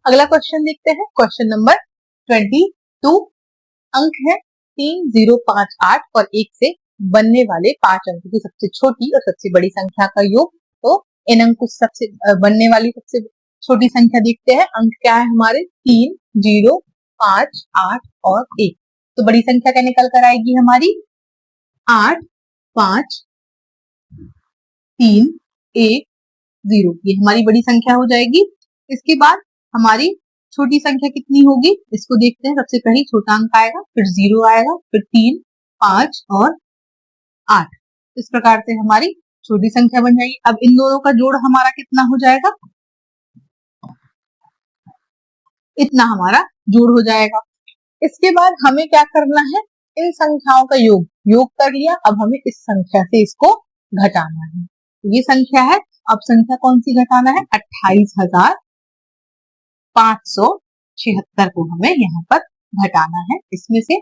अगला क्वेश्चन देखते हैं, क्वेश्चन नंबर 22। अंक है 3058 और 1 से बनने वाले 5 अंक की सबसे छोटी और सबसे बड़ी संख्या का योग। तो इन अंकों सबसे बनने वाली सबसे छोटी संख्या देखते हैं। अंक क्या है हमारे, 3 0 5 8 और 1। तो बड़ी संख्या क्या निकल कर आएगी हमारी, 8 5 3 1 0, ये हमारी बड़ी संख्या हो जाएगी। इसके बाद हमारी छोटी संख्या कितनी होगी, इसको देखते हैं। सबसे पहले छोटा अंक आएगा, फिर 0 आएगा, फिर 3 5 और 8। इस प्रकार से हमारी छोटी संख्या बन जाएगी। अब इन दोनों का जोड़ हमारा कितना हो जाएगा, इतना हमारा जोड़ हो जाएगा। इसके बाद हमें क्या करना है, इन संख्याओं का योग कर लिया, अब हमें इस संख्या से इसको घटाना है। ये संख्या है, अब संख्या कौन सी घटाना है, 28,576 को हमें यहाँ पर घटाना है इसमें से।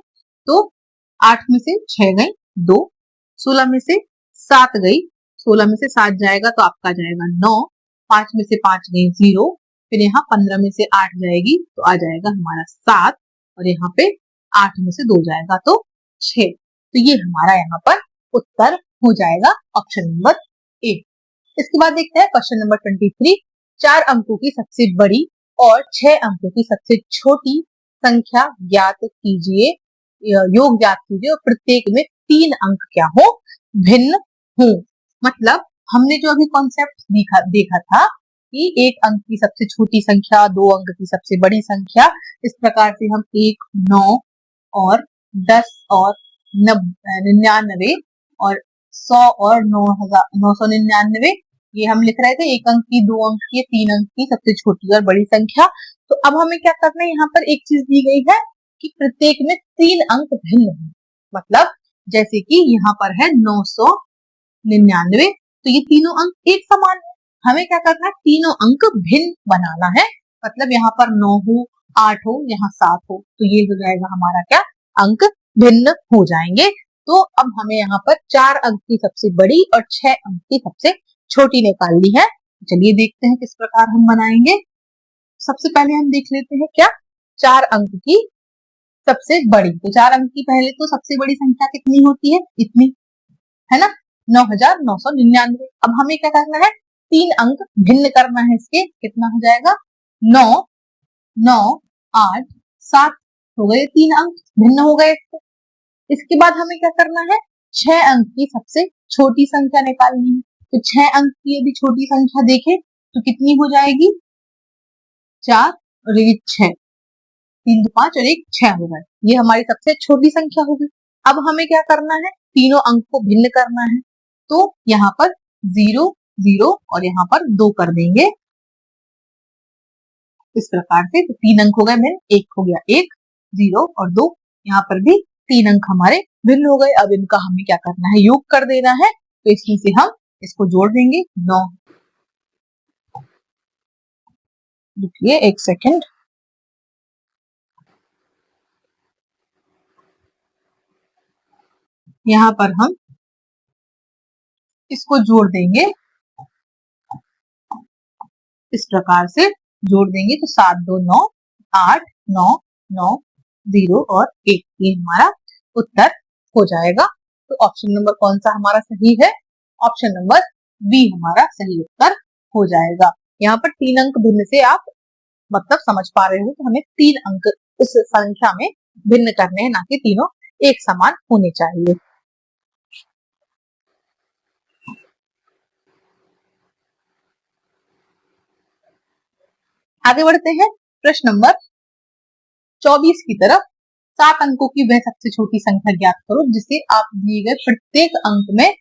तो 8 में से 6 गई 2, 16 में से 7 गई, 16 में से 7 जाएगा तो आपका जाएगा 9, 5 में से 5 गई 0, फिर यहाँ 15 में से 8 जाएगी तो आ जाएगा हमारा 7 और यहाँ पे 8 में से 2 जाएगा तो 6। तो ये हमारा यहाँ पर उत्तर हो जाएगा ऑप्शन नंबर ए। इसके बाद देखते हैं क्वेश्चन नंबर 23। 4 अंकों की सबसे बड़ी और 6 अंकों की सबसे छोटी संख्या ज्ञात कीजिए, योग ज्ञात कीजिए और प्रत्येक में 3 अंक क्या हो, भिन्न हो। मतलब हमने जो अभी कॉन्सेप्ट देखा था कि 1 अंक की सबसे छोटी संख्या, 2 अंक की सबसे बड़ी संख्या, इस प्रकार से हम 1, 9 और 10 और 99 और 100 और 999 ये हम लिख रहे थे। 1 अंक की, 2 अंक की, 3 अंक की सबसे छोटी और बड़ी संख्या। तो अब हमें क्या करना है, यहाँ पर एक चीज दी गई है कि प्रत्येक में 3 अंक भिन्न है। मतलब जैसे कि यहाँ पर है 999, तो ये तीनों अंक एक समान है। हमें क्या करना है, तीनों अंक भिन्न बनाना है। मतलब यहाँ पर 9 हो, 8 हो, यहाँ 7 हो, तो ये हो जाएगा हमारा क्या, अंक भिन्न हो जाएंगे। तो अब हमें यहाँ पर 4 अंक की सबसे बड़ी और 6 अंक की सबसे छोटी निकालनी है। चलिए देखते हैं किस प्रकार हम बनाएंगे। सबसे पहले हम देख लेते हैं क्या, 4 अंक की सबसे बड़ी। तो 4 अंक की पहले तो सबसे बड़ी संख्या कितनी होती है, इतनी, है ना, 9999। अब हमें क्या करना है, 3 अंक भिन्न करना है इसके। कितना हो जाएगा, 9, 9, 8, 7 हो गए, 3 अंक भिन्न हो गए इसके। इसके बाद हमें क्या करना है, 6 अंक की सबसे छोटी संख्या निकालनी है। तो 6 अंक की यदि छोटी संख्या देखें तो कितनी हो जाएगी, 4 और 1 6, 3 2 5 और 1 6 हो गए। ये हमारी सबसे छोटी संख्या होगी। अब हमें क्या करना है, तीनों अंक को भिन्न करना है। तो यहाँ पर 0 0 और यहाँ पर 2 कर देंगे इस प्रकार से। तो 3 अंक हो गए भिन्न, 1 हो गया 1, 0 और 2, यहाँ पर भी 3 अंक हमारे भिन्न हो गए। अब इनका हमें क्या करना है, योग कर देना है। तो इसमें से हम इसको जोड़ देंगे 9। रुकिए 1 सेकेंड, यहाँ पर हम इसको जोड़ देंगे इस प्रकार से, जोड़ देंगे तो 7 2 9, 8 9 9 0 और 1, ये हमारा उत्तर हो जाएगा। तो ऑप्शन नंबर कौन सा हमारा सही है, ऑप्शन नंबर बी हमारा सही उत्तर हो जाएगा। यहाँ पर 3 अंक भिन्न से आप मतलब समझ पा रहे हो कि हमें 3 अंक उस संख्या में भिन्न करने हैं, ना कि तीनों एक समान होने चाहिए। आगे बढ़ते हैं प्रश्न नंबर 24 की तरफ। 7 अंकों की वह सबसे छोटी संख्या ज्ञात करो जिसे आप दिए गए प्रत्येक अंक में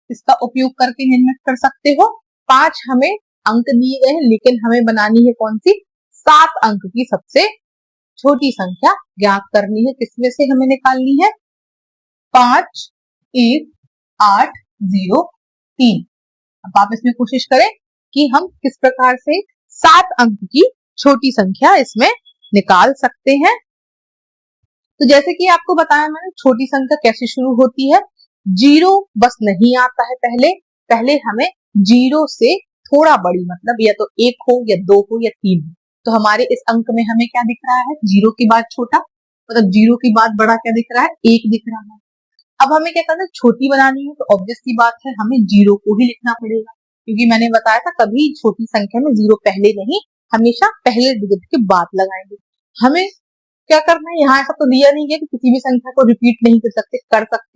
इसका उपयोग करके निर्मित कर सकते हो। 5 हमें अंक दिए गए हैं, लेकिन हमें बनानी है कौन सी, 7 अंक की सबसे छोटी संख्या ज्ञात करनी है। किसमें से हमें निकालनी है, 5 1 8 0 3। अब आप इसमें कोशिश करें कि हम किस प्रकार से 7 अंक की छोटी संख्या इसमें निकाल सकते हैं। तो जैसे कि आपको बताया मैंने, छोटी संख्या कैसे शुरू होती है, 0 बस नहीं आता है, पहले हमें 0 से थोड़ा बड़ी, मतलब या तो 1 हो या 2 हो या 3 हो। तो हमारे इस अंक में हमें क्या दिख रहा है, 0 के बाद छोटा, मतलब 0 के बाद बड़ा क्या दिख रहा है, 1 दिख रहा है। अब हमें क्या करना है, छोटी बनानी है, तो ऑब्वियस सी बात है हमें 0 को ही लिखना पड़ेगा, क्योंकि मैंने बताया था कभी छोटी संख्या में 0 पहले नहीं, हमेशा पहले डिजिट के बाद लगाएंगे। हमें क्या करना है, यहाँ ऐसा तो दिया नहीं है कि किसी भी संख्या को रिपीट नहीं कर सकते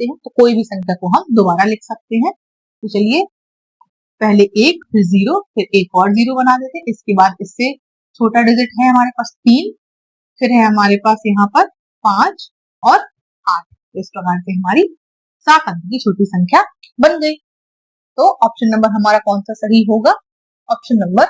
हैं, तो कोई भी संख्या को हम दोबारा लिख सकते हैं। तो चलिए पहले 1 फिर 0 फिर एक और 0 बना देते हैं। इसके बाद इससे छोटा डिजिट है हमारे पास 3, फिर है हमारे पास यहाँ पर 5 और 8। इस प्रकार से हमारी 7 अंक की छोटी संख्या बन गई। तो ऑप्शन नंबर हमारा कौन सा सही होगा, ऑप्शन नंबर,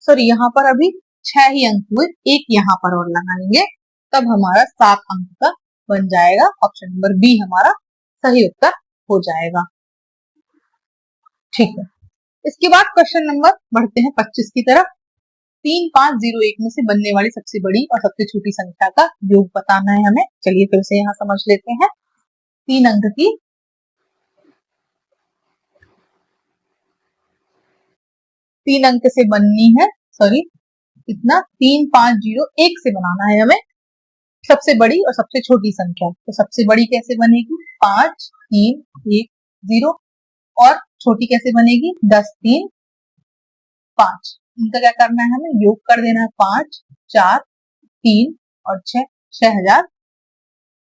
सॉरी यहाँ पर अभी 6 ही अंक हुए, एक यहाँ पर और लगाएंगे, तब हमारा 7 अंक का बन जाएगा। ऑप्शन नंबर बी हमारा सही उत्तर हो जाएगा। ठीक है, इसके बाद क्वेश्चन नंबर बढ़ते हैं 25 की तरफ। 3501 में से बनने वाली सबसे बड़ी और सबसे छोटी संख्या का योग बताना है हमें। चलिए फिर से यहाँ समझ लेते हैं। 3 अंक की 3 अंक से बननी है, सॉरी इतना 3501 से बनाना है हमें। सबसे बड़ी और सबसे छोटी संख्या। तो सबसे बड़ी कैसे बनेगी? 5 3 1 0। और छोटी कैसे बनेगी? 10 3 5। इनका क्या करना है? हमें योग कर देना है। 5 4 3 और 6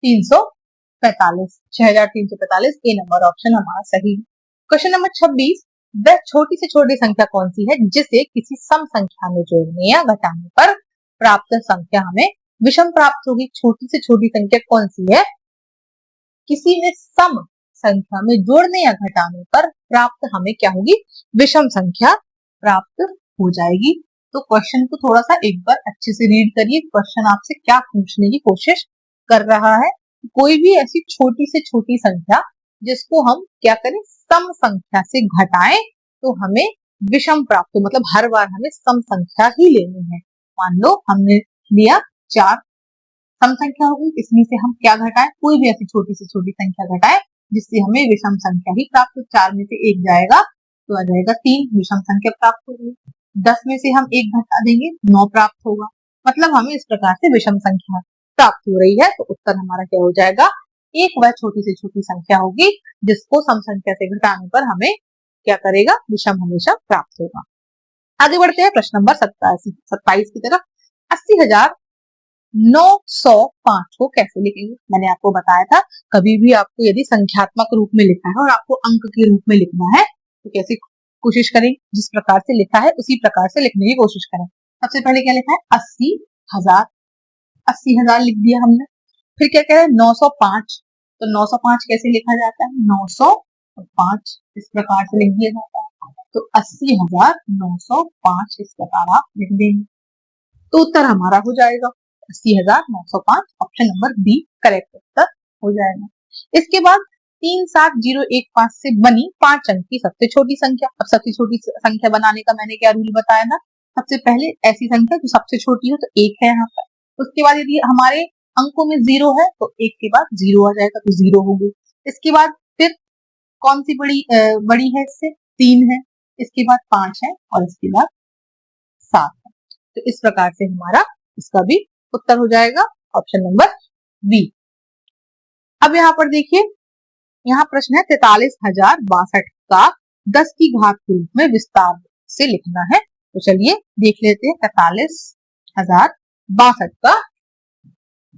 6345। 6345 ए नंबर ऑप्शन हमारा सही है। क्वेश्चन नंबर 26, वह छोटी से छोटी संख्या कौन सी है जिसे किसी सम संख्या में जोड़ने या घटाने पर प्राप्त संख्या हमें विषम प्राप्त होगी? छोटी से छोटी संख्या कौन सी है किसी में सम संख्या में जोड़ने या घटाने पर प्राप्त हमें क्या होगी? विषम संख्या प्राप्त हो जाएगी। तो क्वेश्चन को थोड़ा सा एक बार अच्छे से रीड करिए। क्वेश्चन आपसे क्या पूछने की कोशिश कर रहा है? कोई भी ऐसी छोटी से छोटी संख्या जिसको हम क्या करें? सम संख्या से घटाएं तो हमें विषम प्राप्त हो, मतलब हर बार हमें सम संख्या ही लेनी है। मान लो हमने लिया 4 सम संख्या होगी, इसमें से हम क्या घटाएं? कोई भी ऐसी छोटी से छोटी संख्या घटाएं जिससे हमें विषम संख्या ही प्राप्त हो। 4 में से 1 जाएगा तो आ जाएगा 3, विषम संख्या प्राप्त हो गई। 10 में से हम 1 घटा देंगे, 9 प्राप्त होगा। मतलब हमें इस प्रकार से विषम संख्या प्राप्त हो रही है। तो उत्तर हमारा क्या हो जाएगा? एक वह छोटी से छोटी संख्या होगी जिसको सम संख्या से घटाने पर हमें क्या करेगा? विषम हमेशा प्राप्त होगा। आगे बढ़ते हैं प्रश्न नंबर 27 की तरफ। 80,905 को कैसे लिखेंगे? मैंने आपको बताया था कभी भी आपको यदि संख्यात्मक रूप में लिखा है और आपको अंक के रूप में लिखना है तो कैसे कोशिश करें? जिस प्रकार से लिखा है उसी प्रकार से लिखने की कोशिश करें। सबसे पहले क्या लिखा है? 80,000। 80,000 लिख दिया हमने। फिर क्या कह रहे हैं? 905। तो 905 कैसे लिखा जाता है? 905 इस प्रकार से लिख दिया जाता है। तो 80,905 इस प्रकार आप लिख देंगे तो उत्तर हमारा हो जाएगा 80,905। ऑप्शन नंबर बी करेक्ट उत्तर हो जाएगा। इसके बाद 37015 से बनी 5 अंक की सबसे छोटी संख्या। अब सबसे छोटी संख्या बनाने का मैंने क्या रूल बताया था? सबसे पहले ऐसी संख्या जो सबसे छोटी हो, तो 1 है यहाँ पर। उसके बाद यदि हमारे अंकों में 0 है तो 1 के बाद 0 आ जाएगा, तो 0 हो गई। इसके बाद फिर कौन सी बड़ी है? इससे 3 है, इसके बाद 5 है और इसके बाद 7 है। तो इस प्रकार से हमारा इसका भी उत्तर हो जाएगा ऑप्शन नंबर बी। अब यहाँ पर देखिए, यहाँ प्रश्न है 43,062 का 10 की घात के रूप में विस्तार से लिखना है। तो चलिए देख लेते हैं 43,062 का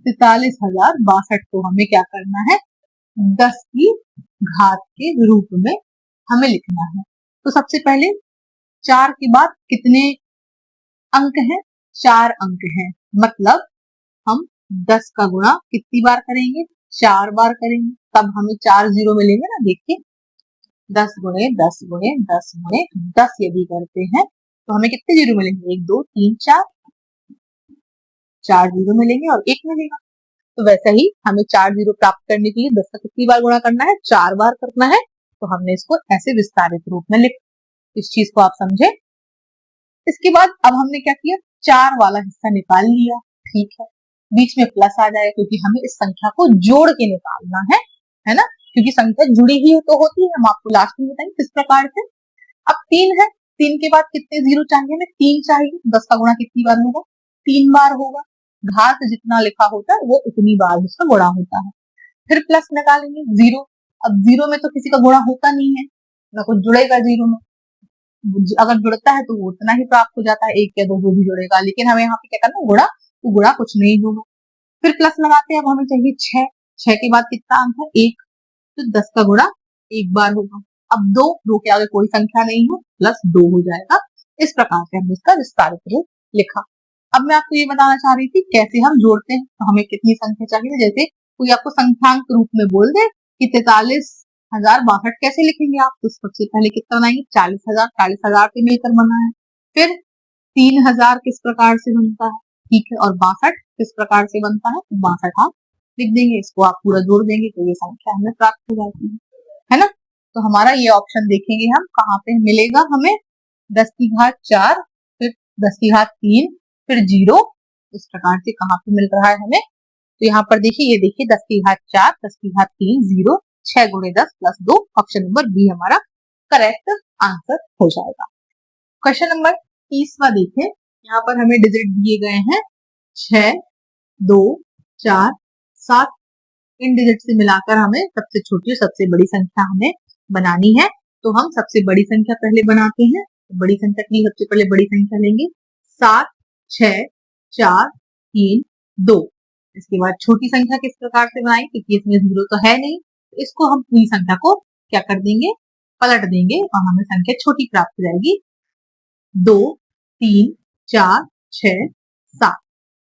43,062 को हमें क्या करना है? 10 की घात के रूप में हमें लिखना है। तो सबसे पहले 4 के बाद कितने अंक हैं? 4 अंक हैं। मतलब हम 10 का गुणा कितनी बार करेंगे? 4 बार करेंगे, तब हमें 4 0 मिलेंगे ना। देखिए 10 गुणे 10 गुणे 10 गुणे 10 यदि करते हैं तो हमें कितने 0 मिलेंगे? 1 2 3 4, 4 0 मिलेंगे और 1 मिलेगा। तो वैसे ही हमें 4 0 प्राप्त करने के लिए 10 का कितनी बार गुणा करना है? 4 बार करना है। तो हमने इसको ऐसे विस्तारित रूप में लिखा। इस चीज को आप समझे। इसके बाद अब हमने क्या किया? 4 वाला हिस्सा निकाल लिया, ठीक है। बीच में प्लस आ जाए क्योंकि हमें इस संख्या को जोड़ के निकालना है ना। क्योंकि संख्या जुड़ी ही तो होती है। हम आपको लास्ट में बताएंगे किस प्रकार से। अब 3 है, 3 के बाद कितने 0 चाहिए? हमें 3 चाहिए। 10 का गुणा कितनी बार होगा? 3 बार होगा। घात जितना लिखा होता है वो उतनी बार उसका गुणा होता है। फिर प्लस निकालेंगे 0। अब 0 में तो किसी का गुणा होता नहीं है, ना कुछ जुड़ेगा 0 में। अगर जुड़ता है तो वो उतना ही प्राप्त हो जाता है, 1 या 2 जो भी जुड़ेगा। लेकिन हमें यहाँ पे क्या करना है? गुणा। तो गुणा कुछ नहीं होगा। फिर प्लस लगाते हैं। अब हमें चाहिए 6। 6 के बाद कितना अंक है? 1। तो 10 का गुणा 1 बार होगा। अब 2 के आगे कोई संख्या नहीं है, प्लस 2 हो जाएगा। इस प्रकार से हमने इसका विस्तारित रूप लिखा। अब मैं आपको ये बताना चाह रही थी कैसे हम जोड़ते हैं। तो हमें कितनी संख्या चाहिए? जैसे कोई आपको संख्यांक रूप में बोल दे कि 43,062 कैसे लिखेंगे आप? तो सबसे पहले कितना बनाएंगे? 40,000। 40,000 से मिलकर बना है। फिर 3,000 किस प्रकार से बनता है? ठीक है। और 62 किस प्रकार से बनता है? 62 आप लिख देंगे। इसको आप पूरा जोड़ देंगे तो ये संख्या हमें प्राप्त हो जाती है ना। तो हमारा ये ऑप्शन देखेंगे हम कहाँ पे मिलेगा हमें? 10 की घात 4, फिर 10 की घात 3, फिर 0। इस प्रकार से कहाँ पे मिल रहा है हमें? तो यहाँ पर देखिए, ये देखिए 10 की घात 4, 10 की घात 3, 0, 6 गुणे 10 प्लस 2। ऑप्शन नंबर बी हमारा करेक्ट आंसर हो जाएगा। क्वेश्चन नंबर 30वां देखिए, यहाँ पर हमें डिजिट दिए गए हैं 6 2 4, 7 इन डिजिट से मिलाकर हमें सबसे छोटी और सबसे बड़ी संख्या हमें बनानी है। तो हम सबसे बड़ी संख्या पहले बनाते हैं। तो बड़ी संख्या के लिए सबसे पहले बड़ी संख्या लेंगे 7, 6, 4, 3, 2। इसके बाद छोटी संख्या किस प्रकार से बनाएंगे, क्योंकि इसमें 0 तो है नहीं, तो इसको हम पूरी संख्या को क्या कर देंगे, पलट देंगे और हमें संख्या छोटी प्राप्त हो जाएगी 2, 3, 4, 6, 7।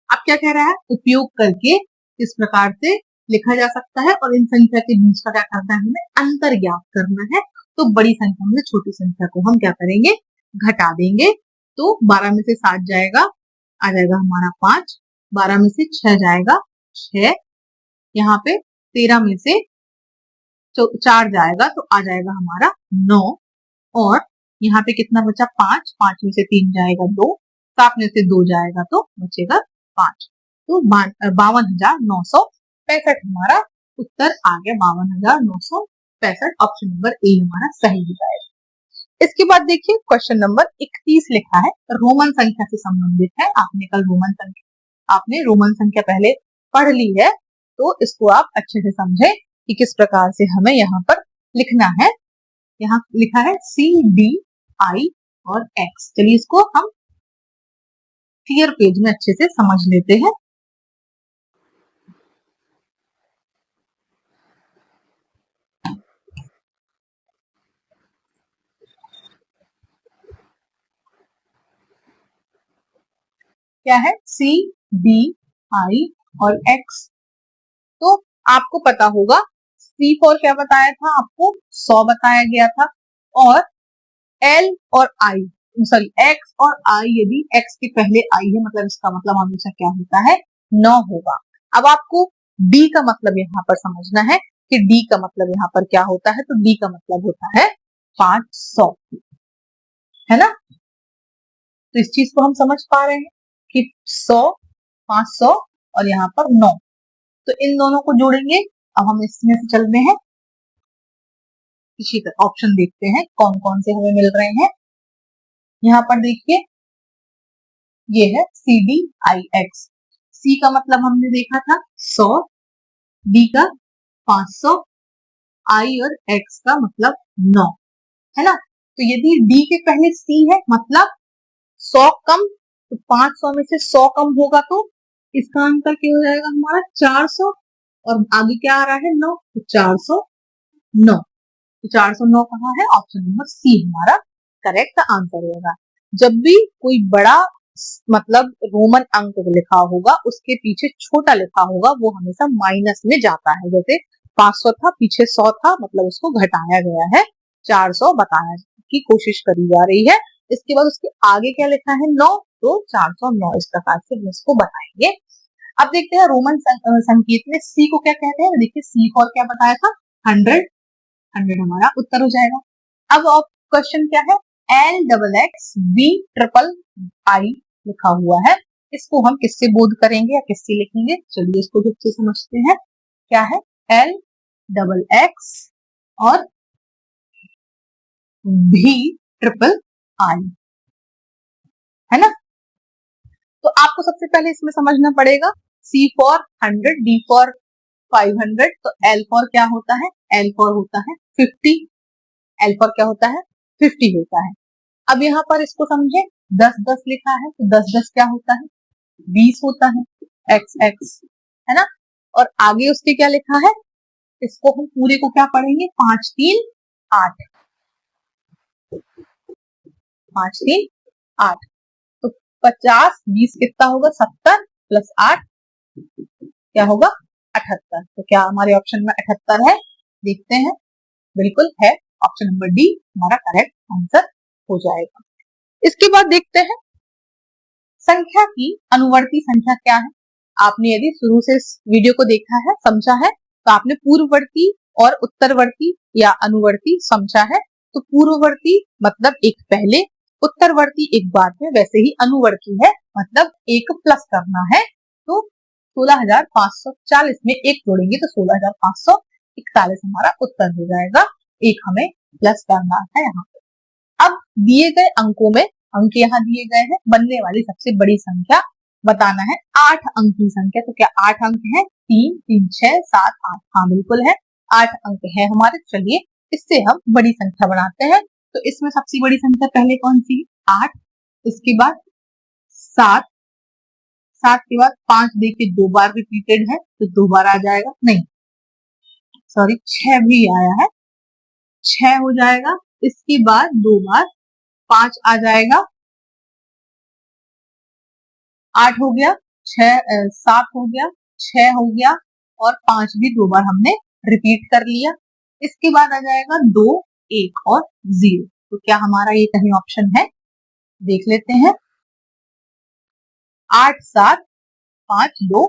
अब क्या कह रहा है, उपयोग करके इस प्रकार से लिखा जा सकता है और इन संख्या के बीच का क्या करना है, हमें अंतर ज्ञात करना है। तो बड़ी संख्या में छोटी संख्या को हम क्या करेंगे, घटा देंगे। तो 12 में से 7 जाएगा, आ जाएगा हमारा 5। 12 में से 6 जाएगा 6। यहाँ पे 13 में से 4 जाएगा तो आ जाएगा हमारा 9। और यहाँ पे कितना बचा, 5। 5 में से 3 जाएगा 2। 7 में से 2 जाएगा तो बचेगा 5। तो 52,965 हमारा उत्तर आ गया। 52,965 ऑप्शन नंबर ए हमारा सही हो जाएगा। इसके बाद देखिए क्वेश्चन नंबर 31 लिखा है, रोमन संख्या से संबंधित है। आपने रोमन संख्या पहले पढ़ ली है, तो इसको आप अच्छे से समझे कि किस प्रकार से हमें यहाँ पर लिखना है। यहाँ लिखा है C, D, I और X। चलिए इसको हम क्लियर पेज में अच्छे से समझ लेते हैं। क्या है, C, D, I और X। तो आपको पता होगा C फॉर क्या बताया था, आपको 100 बताया गया था। और L और I, सॉरी X और I, यदि X के पहले I है मतलब इसका मतलब हमेशा क्या होता है, 9 होगा। अब आपको D का मतलब यहाँ पर समझना है कि D का मतलब यहाँ पर क्या होता है। तो D का मतलब होता है 500, है ना। तो इस चीज को हम समझ पा रहे हैं कि 100, 500 और यहाँ पर 9। तो इन दोनों को जोड़ेंगे। अब हम इसमें से चलते हैं, इसी तरह ऑप्शन देखते हैं कौन कौन से हमें मिल रहे हैं। यहाँ पर देखिए ये है CDIX। C का मतलब हमने देखा था 100, D का 500, I और X का मतलब 9, है ना। तो यदि D के पहले C है मतलब 100 कम, तो 500 में से 100 कम होगा तो इसका आंसर क्या हो जाएगा हमारा 400। और आगे क्या आ रहा है 9, तो 409। तो 409 कहाँ है, ऑप्शन नंबर C हमारा करेक्ट आंसर होगा। जब भी कोई बड़ा मतलब रोमन अंक लिखा होगा उसके पीछे छोटा लिखा होगा वो हमेशा माइनस में जाता है। जैसे 500 था, पीछे 100 था, मतलब उसको घटाया गया है, 400 बताने की कोशिश करी जा रही है। इसके बाद उसके आगे क्या लिखा है 9, तो 409 इस प्रकार से हम इसको बनाएंगे। अब देखते हैं रोमन संकेत में C को क्या कहते हैं। देखिए C फॉर क्या बताया था, 100। 100 हमारा उत्तर हो जाएगा। अब क्वेश्चन क्या है, LXXBIII लिखा हुआ है, इसको हम किससे बोध करेंगे या किससे लिखेंगे। चलिए इसको भी अच्छे समझते हैं। क्या है, LXX और VIII, है ना। तो आपको सबसे पहले इसमें समझना पड़ेगा C फॉर 100, D फॉर 500, तो L फॉर क्या होता है, L फॉर होता है 50। L फॉर क्या होता है, 50 होता है। अब यहाँ पर इसको समझे, 10-10 लिखा है तो 10-10 क्या होता है, 20 होता है, XX, है ना। और आगे उसके क्या लिखा है, इसको हम पूरे को क्या पढ़ेंगे, 5-3 8, 5-3 8। तो 50, 20 कितना होगा, 70 प्लस 8 क्या होगा, 78। तो क्या हमारे ऑप्शन में 78 है, देखते हैं, बिल्कुल है। ऑप्शन नंबर डी हमारा करेक्ट आंसर हो जाएगा। इसके बाद देखते हैं संख्या की अनुवर्ती संख्या क्या है। आपने यदि शुरू से इस वीडियो को देखा है, समझा है, तो आपने पूर्ववर्ती और उत्तरवर्ती या अनुवर्ती समझा है। तो पूर्ववर्ती मतलब एक पहले, उत्तरवर्ती एक बाद में, वैसे ही अनुवर्ती है मतलब एक प्लस करना है। तो 16,540 में एक जोड़ेंगे तो 16,541 हमारा उत्तर हो जाएगा। एक हमें प्लस करना है यहाँ पे। अब दिए गए अंकों में, अंक यहाँ दिए गए हैं, बनने वाली सबसे बड़ी संख्या बताना है 8 अंक की संख्या। तो क्या 8 अंक है? 3, 3, 6, 7, 8। हाँ बिल्कुल है, 8 अंक है हमारे। चलिए इससे हम बड़ी संख्या बनाते हैं। तो इसमें सबसे बड़ी संख्या पहले कौन सी? 8। इसके बाद 7, 7 के बाद 5 देखिए 2 बार रिपीटेड है तो 2 बार आ जाएगा, नहीं सॉरी 6 भी आया है, 6 हो जाएगा। इसके बाद 2 बार 5 आ जाएगा, 8 हो गया, 7 हो गया, 6 हो गया और 5 भी 2 बार हमने रिपीट कर लिया। इसके बाद आ जाएगा 2, 1 और 0। तो क्या हमारा ये कहीं ऑप्शन है? देख लेते हैं। 8, 7, 5, 2,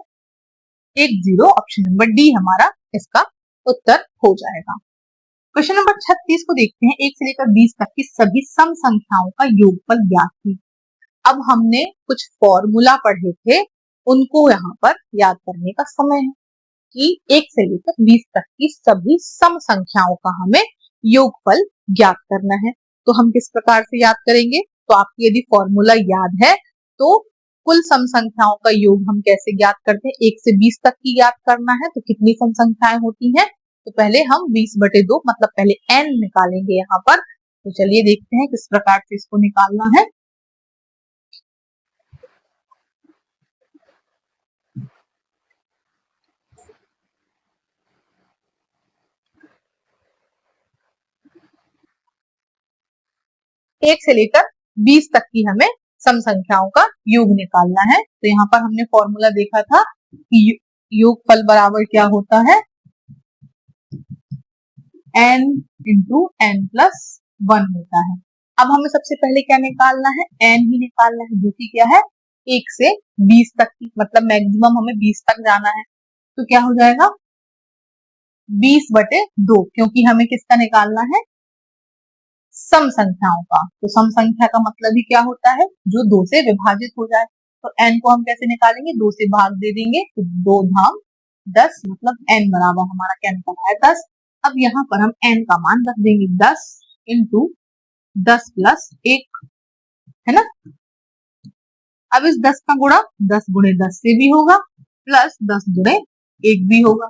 1, 0। ऑप्शन नंबर डी हमारा इसका उत्तर हो जाएगा। क्वेश्चन नंबर 36 को देखते हैं। 1 से लेकर 20 तक की सभी सम संख्याओं का योगफल ज्ञात कीजिए। अब हमने कुछ फॉर्मूला पढ़े थे, उनको यहाँ पर याद करने का समय है कि 1 से लेकर 20 तक की सभी सम संख्याओं का हमें योगफल ज्ञात करना है। तो हम किस प्रकार से याद करेंगे? तो आपकी यदि फॉर्मूला याद है तो कुल सम संख्याओं का योग हम कैसे ज्ञात करते हैं? 1 से 20 तक की याद करना है तो कितनी सम संख्याएं होती हैं? तो पहले हम 20/2 मतलब पहले n निकालेंगे यहाँ पर। तो चलिए देखते हैं किस प्रकार से इसको निकालना है। एक से लेकर 20 तक की हमें सम संख्याओं का योग निकालना है। तो यहाँ पर हमने फॉर्मूला देखा था कि योगफल बराबर क्या होता है? n इंटू n+1 होता है। अब हमें सबसे पहले क्या निकालना है? n ही निकालना है, जो कि क्या है 1 से 20 तक की, मतलब मैक्सिमम हमें 20 तक जाना है। तो क्या हो जाएगा 20/2, क्योंकि हमें किसका निकालना है? सम संख्याओं का। तो सम संख्या का मतलब ही क्या होता है? जो 2 से विभाजित हो जाए। तो n को हम कैसे निकालेंगे? 2 से भाग दे देंगे तो 2 धाम 10, मतलब n बराबर हमारा क्या निकल आया? 10। अब यहाँ पर हम n का मान रख देंगे 10 इंटू 10+1, है ना। अब इस 10 का गुणा 10 × 10 से भी होगा, प्लस 10 × 1 भी होगा।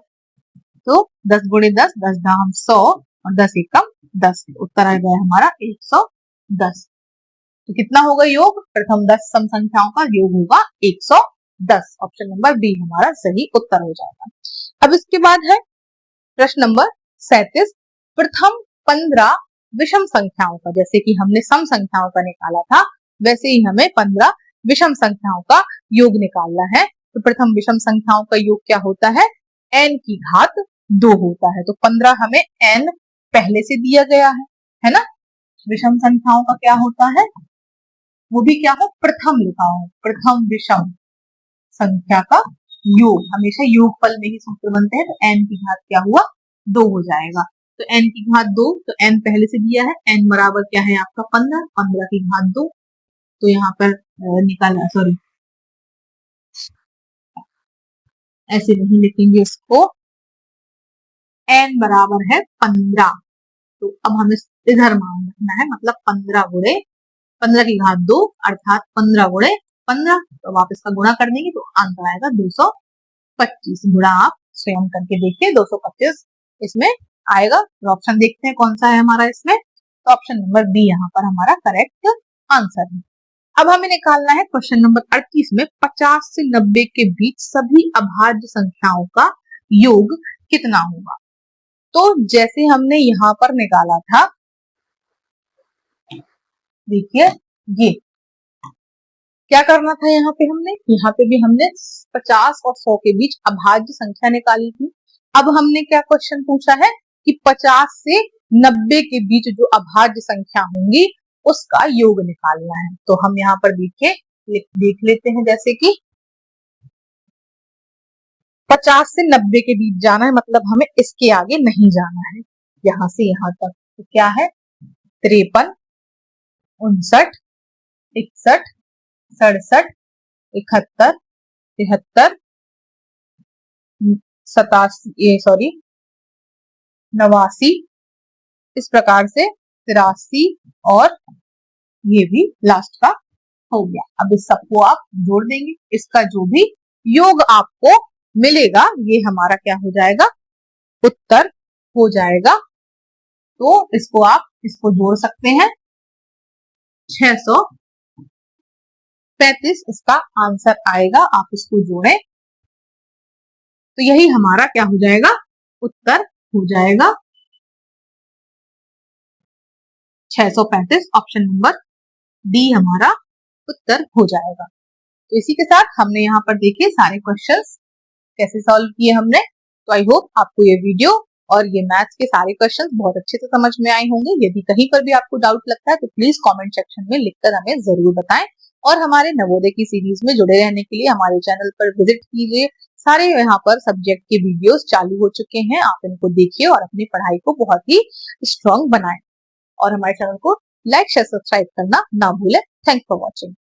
तो 10 × 10, 10 धाम 100 और 10 एकम 10। उत्तर आ गया हमारा 110। तो कितना होगा योग? प्रथम 10 सम संख्याओं का योग होगा 110। ऑप्शन नंबर बी हमारा सही उत्तर हो जाएगा। अब इसके बाद है प्रश्न नंबर 37। प्रथम 15 विषम संख्याओं का, जैसे कि हमने सम संख्याओं का निकाला था वैसे ही हमें 15 विषम संख्याओं का योग निकालना है। तो प्रथम विषम संख्याओं का योग क्या होता है? n की घात 2 होता है। तो 15 हमें n पहले से दिया गया है ना। विषम संख्याओं का क्या होता है? वो भी क्या है? प्रथम लिखा हो, प्रथम विषम संख्या का योग। हमेशा योगफल में ही सूत्र बनते हैं। तो n की घात क्या हुआ? 2 हो जाएगा। तो n की घात 2, तो n पहले से दिया है, n बराबर क्या है आपका 15, 15 की घात 2। तो यहाँ पर निकाला, सॉरी ऐसे नहीं लिखेंगे इसको, n बराबर है 15। तो अब हमें इधर मान रखना है, मतलब 15 की घात 2 अर्थात 15 × 15। तो आप इसका गुणा कर देंगे तो आंसर आएगा 225। गुणा आप स्वयं करके देखिए, 225 इसमें आएगा। तो ऑप्शन देखते हैं कौन सा है हमारा इसमें। तो ऑप्शन नंबर बी यहाँ पर हमारा करेक्ट आंसर है। अब हमें निकालना है क्वेश्चन नंबर 38 में 50 से 90 के बीच सभी अभाज्य संख्याओं का योग कितना होगा। तो जैसे हमने यहाँ पर निकाला था, देखिए ये क्या करना था, यहाँ पे भी हमने 50 और 100 के बीच अभाज्य संख्या निकाली थी। अब हमने क्या क्वेश्चन पूछा है कि 50 से 90 के बीच जो अभाज्य संख्या होंगी उसका योग निकालना है। तो हम यहाँ पर देख लेते हैं, जैसे कि 50 से 90 के बीच जाना है, मतलब हमें इसके आगे नहीं जाना है, यहाँ से यहाँ तक। तो क्या है 53, 59, 61, 67, 71, 73, 89, इस प्रकार से 83 और ये भी लास्ट का हो गया। अब इस सबको आप जोड़ देंगे, इसका जो भी योग आपको मिलेगा ये हमारा क्या हो जाएगा, उत्तर हो जाएगा। तो इसको आप इसको जोड़ सकते हैं, 635 इसका आंसर आएगा। आप इसको जोड़ें तो यही हमारा क्या हो जाएगा, उत्तर हो जाएगा 635। ऑप्शन नंबर डी हमारा उत्तर हो जाएगा। तो इसी के साथ हमने यहाँ पर देखिए सारे क्वेश्चंस कैसे सॉल्व किए हमने। तो आई होप आपको ये वीडियो और ये मैथ्स के सारे क्वेश्चंस बहुत अच्छे से समझ में आए होंगे। यदि कहीं पर भी आपको डाउट लगता है तो प्लीज कमेंट सेक्शन में लिखकर हमें जरूर बताएं। और हमारे नवोदय की सीरीज में जुड़े रहने के लिए हमारे चैनल पर विजिट कीजिए। सारे यहाँ पर सब्जेक्ट के वीडियोस चालू हो चुके हैं, आप इनको देखिए और अपनी पढ़ाई को बहुत ही स्ट्रॉन्ग बनाएं। और हमारे चैनल को लाइक शेयर सब्सक्राइब करना ना भूलें। Thanks for watching.